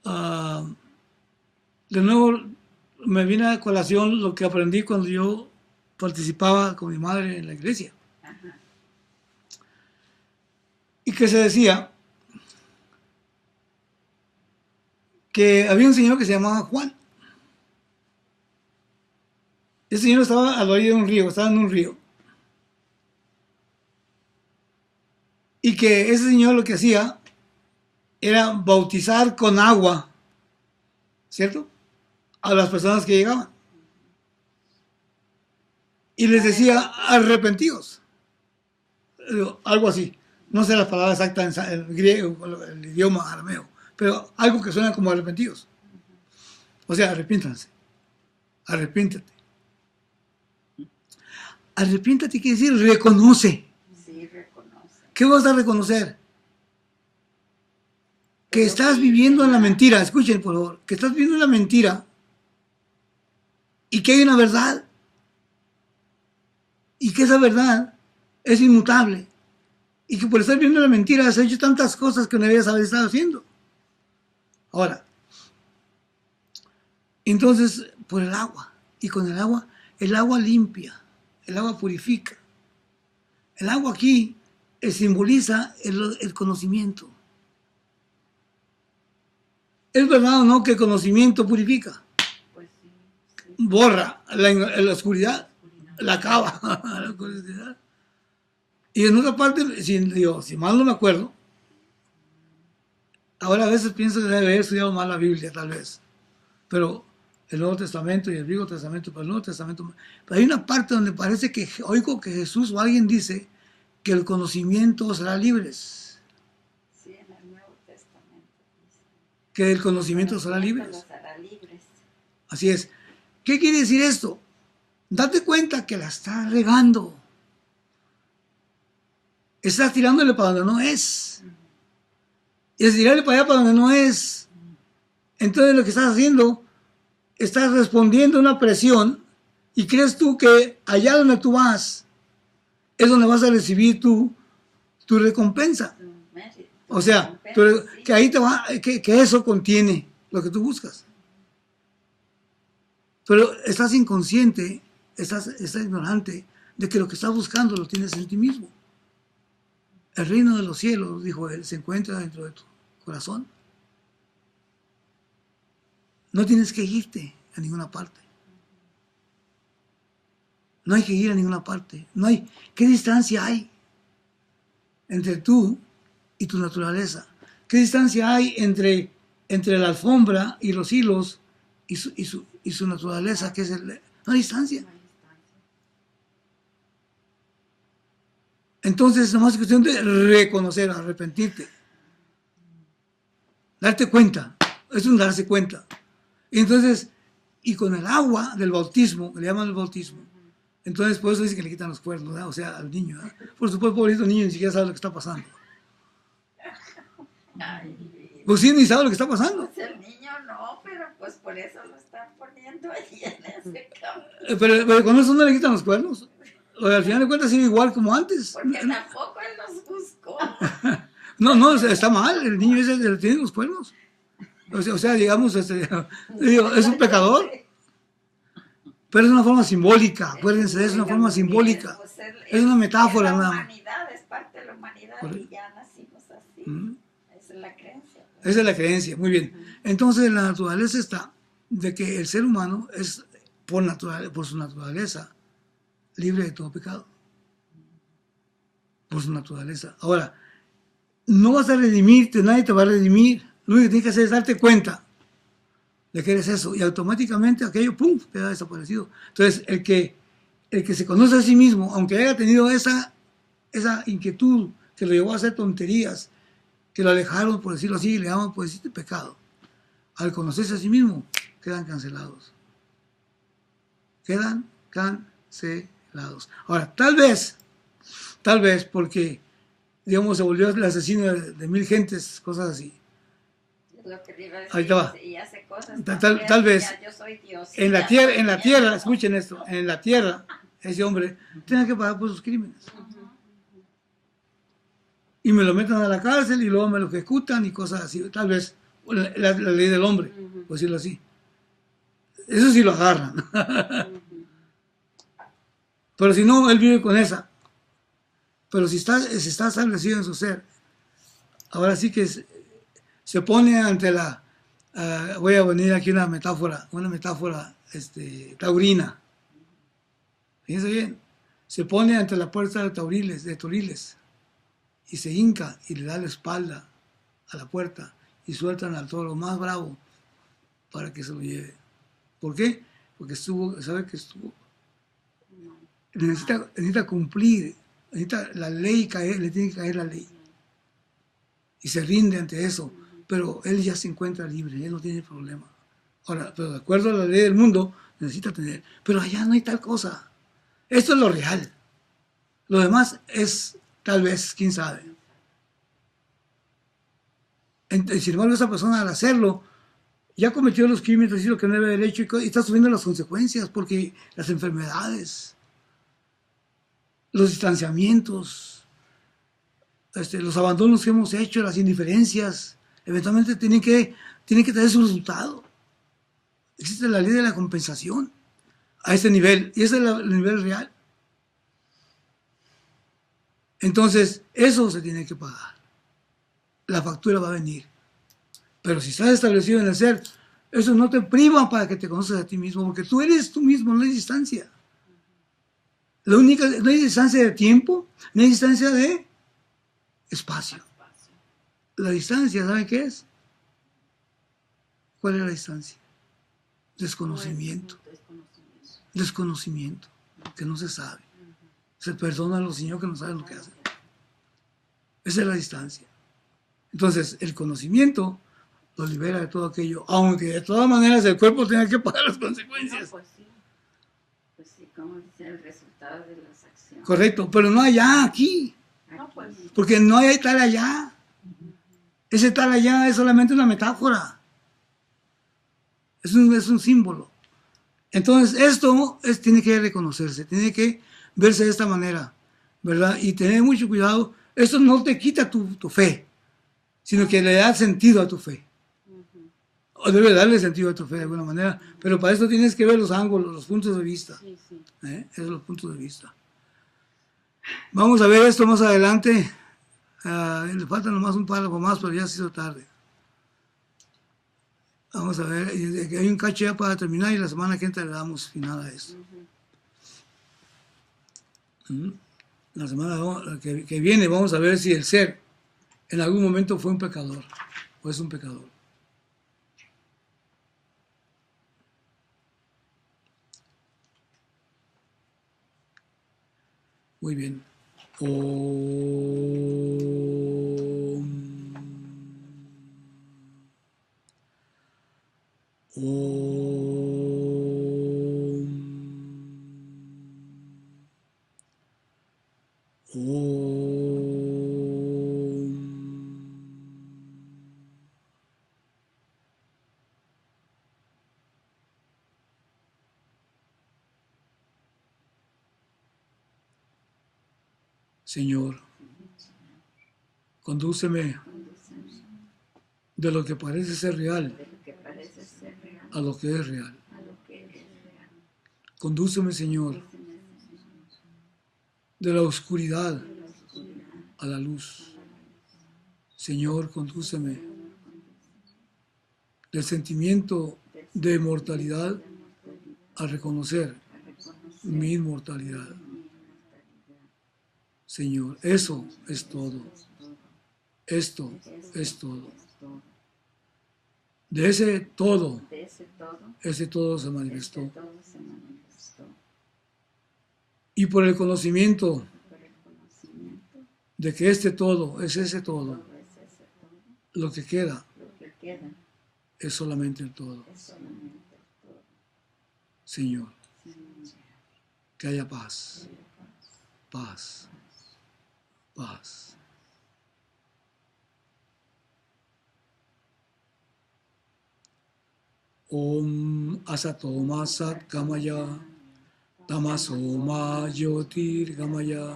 [SPEAKER 1] de nuevo me viene a colación lo que aprendí cuando yo participaba con mi madre en la iglesia.
[SPEAKER 4] Ajá.
[SPEAKER 1] Y que se decía que había un señor que se llamaba Juan. Ese señor estaba a la orilla de un río, estaba en un río. Y que ese señor lo que hacía era bautizar con agua, ¿cierto?, a las personas que llegaban. Y les decía, arrepentidos. Algo así. No sé la palabra exacta en griego, el idioma arameo, pero algo que suena como arrepentidos. O sea, arrepiéntanse. Arrepiéntate. Arrepiéntate quiere decir reconoce.
[SPEAKER 4] Sí, reconoce.
[SPEAKER 1] ¿Qué vas a reconocer? Que estás viviendo en la mentira. Escuchen, por favor. Que estás viviendo en la mentira y que hay una verdad. Y que esa verdad es inmutable. Y que por estar viviendo la mentira has hecho tantas cosas que no debías haber estado haciendo. Ahora, entonces, por el agua. Y con el agua limpia. El agua purifica. El agua aquí simboliza el conocimiento. ¿Es verdad o no que el conocimiento purifica?
[SPEAKER 4] Pues sí, sí.
[SPEAKER 1] Borra la oscuridad, la acaba. La oscuridad. Y en otra parte, si mal no me acuerdo, ahora a veces pienso que debe haber estudiado mal la Biblia, tal vez. Pero el Nuevo Testamento y el Viejo Testamento, pero el Nuevo Testamento. Pero hay una parte donde parece que oigo que Jesús o alguien dice que el conocimiento os hará libres.
[SPEAKER 4] Sí, en el Nuevo Testamento dice.
[SPEAKER 1] Que el conocimiento os hará libres.
[SPEAKER 4] Los hará libres.
[SPEAKER 1] Así es. ¿Qué quiere decir esto? Date cuenta que la estás regando. Estás tirándole para donde no es. Y es tirarle para allá para donde no es. Entonces lo que estás haciendo, estás respondiendo a una presión y crees tú que allá donde tú vas es donde vas a recibir tu recompensa. O sea, que ahí te va, que eso contiene lo que tú buscas. Pero estás inconsciente, estás ignorante de que lo que estás buscando lo tienes en ti mismo. El reino de los cielos, dijo él, se encuentra dentro de tu corazón. No tienes que irte a ninguna parte. No hay que ir a ninguna parte. No hay. ¿Qué distancia hay entre tú y tu naturaleza? ¿Qué distancia hay entre la alfombra y los hilos y su naturaleza, que es no hay distancia. Entonces, nomás es cuestión de reconocer, arrepentirte. Darte cuenta. Es un darse cuenta. Y entonces, y con el agua del bautismo, que le llaman el bautismo, entonces por eso dice que le quitan los cuernos, ¿verdad? O sea, al niño, ¿verdad? Por supuesto, pobrecito niño, ni siquiera sabe lo que está pasando. Pues sí, ni sabe lo que está pasando.
[SPEAKER 4] Pues el niño no, pero pues por eso lo están poniendo ahí en ese campo.
[SPEAKER 1] Pero con eso no le quitan los cuernos. O al final de cuentas sigue igual como antes.
[SPEAKER 4] Porque tampoco él los buscó.
[SPEAKER 1] No, está mal. El niño ese le tiene los cuernos. O sea, digamos, es un pecador. Pero es una forma simbólica, acuérdense, es una forma simbólica.
[SPEAKER 4] Pues
[SPEAKER 1] es una metáfora
[SPEAKER 4] es la
[SPEAKER 1] nada más.
[SPEAKER 4] humanidad, es parte de la humanidad y ya nacimos así. Esa es la creencia. Pues.
[SPEAKER 1] Esa es la creencia, muy bien. Entonces la naturaleza está de que el ser humano es por su naturaleza libre de todo pecado. Por su naturaleza. Ahora, no vas a redimirte, nadie te va a redimir. Lo único que tienes que hacer es darte cuenta de que eres eso, y automáticamente aquello, ¡pum!, queda desaparecido. Entonces, el que se conoce a sí mismo, aunque haya tenido esa inquietud que lo llevó a hacer tonterías, que lo alejaron, por decirlo así, y le llaman, por decirte, pecado, al conocerse a sí mismo, quedan cancelados. Quedan cancelados. Ahora, tal vez, porque, digamos, se volvió el asesino de 1000 gentes, cosas así.
[SPEAKER 4] Lo que digo es
[SPEAKER 1] ahí te va.
[SPEAKER 4] Y hace cosas
[SPEAKER 1] Tal vez
[SPEAKER 4] yo soy Dios,
[SPEAKER 1] en la tierra, escuchen esto, en la tierra ese hombre tenga que pagar por sus crímenes. y me lo metan a la cárcel y luego me lo ejecutan y cosas así, tal vez la ley del hombre, por decirlo así. Eso sí lo agarran. Pero si no, él vive con esa. Pero si está establecido en su ser, ahora sí que se pone ante la... voy a venir aquí una metáfora taurina. Fíjense bien, se pone ante la puerta de Toriles, y se hinca y le da la espalda a la puerta y sueltan al toro más bravo para que se lo lleve. ¿Por qué? Porque sabe que necesita cumplir, necesita la ley caer, le tiene que caer la ley. Y se rinde ante eso, pero él ya se encuentra libre, él no tiene problema. Ahora, pero de acuerdo a la ley del mundo, necesita tener, pero allá no hay tal cosa. Esto es lo real. Lo demás es, tal vez, quién sabe. Sin embargo, esa persona al hacerlo, ya cometió los crímenes, hizo lo que no debe haber hecho y está sufriendo las consecuencias, porque las enfermedades, los distanciamientos, los abandonos que hemos hecho, las indiferencias, eventualmente tienen que tener su resultado. Existe la ley de la compensación a este nivel, y ese es el nivel real. Entonces, eso se tiene que pagar. La factura va a venir. Pero si estás establecido en el ser, eso no te priva para que te conozcas a ti mismo, porque tú eres tú mismo, no hay distancia. No hay distancia de tiempo, no hay distancia de espacio. La distancia, ¿saben qué es? ¿Cuál es la distancia? Desconocimiento. Desconocimiento, que no se sabe. Se perdona a los señores que no saben lo que hacen. Esa es la distancia. Entonces, el conocimiento lo libera de todo aquello, aunque de todas maneras el cuerpo tenga que pagar las consecuencias.
[SPEAKER 4] No, pues sí, como dice, el resultado de las acciones.
[SPEAKER 1] Correcto, pero no allá, aquí.
[SPEAKER 2] No, pues,
[SPEAKER 1] Porque no hay tal allá. Ese tal allá es solamente una metáfora. Es un símbolo. Entonces, esto tiene que reconocerse, tiene que verse de esta manera, ¿verdad? Y tener mucho cuidado. Esto no te quita tu fe, sino que le da sentido a tu fe. O debe darle sentido a tu fe de alguna manera. Pero para eso tienes que ver los ángulos, los puntos de vista.
[SPEAKER 4] Sí, sí.
[SPEAKER 1] Esos son los puntos de vista. Vamos a ver esto más adelante. Le faltan nomás un párrafo más, pero ya se hizo tarde. Vamos a ver, hay un cacho ya para terminar y la semana que entra le damos final a esto. La semana que viene vamos a ver si el ser en algún momento fue un pecador o es un pecador. Muy bien. Señor, condúceme de lo que parece ser real a lo que es real. Condúceme, Señor, de la oscuridad a la luz. Señor, condúceme del sentimiento de mortalidad a reconocer mi inmortalidad. Señor, eso es todo. Esto es todo. De ese todo se manifestó. Y por el conocimiento de que este todo es ese todo, lo que queda es solamente el todo. Señor, que haya paz, paz, paz. Om Asatoma Sat Gamaya Tamasoma Jyotir Gamaya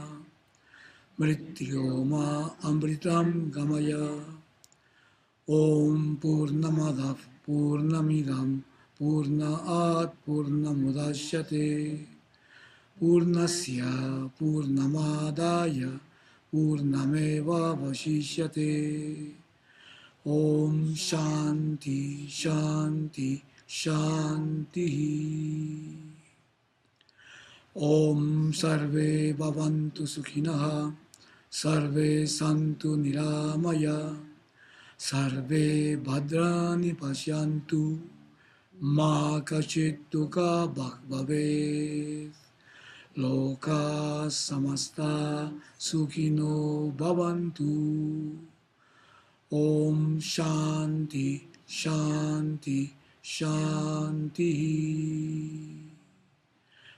[SPEAKER 1] Mrityoma Amritam Gamaya. Om Purnamadav Purnamidam Purnaat Purnamudashyate Purnasya Purnamadaya Purnameva Vashishyate. Om Shanti Shanti Shanti. Om Sarve Bhavantu Sukhinaha Sarve Santu Niramaya Sarve Bhadrani Pashyantu Ma Kachit Dukkha Bhaveet. Loka Samasta Sukhino Bhavantu. Om Shanti Shanti Shanti.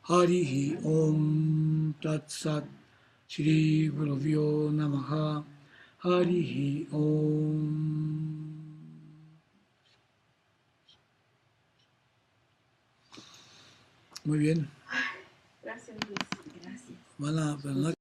[SPEAKER 1] Harihi Om Tat Sat. Shri Guruvyo Namaha. Harihi Om. Muy bien.
[SPEAKER 2] Gracias, Luis.
[SPEAKER 4] Gracias.
[SPEAKER 1] Van a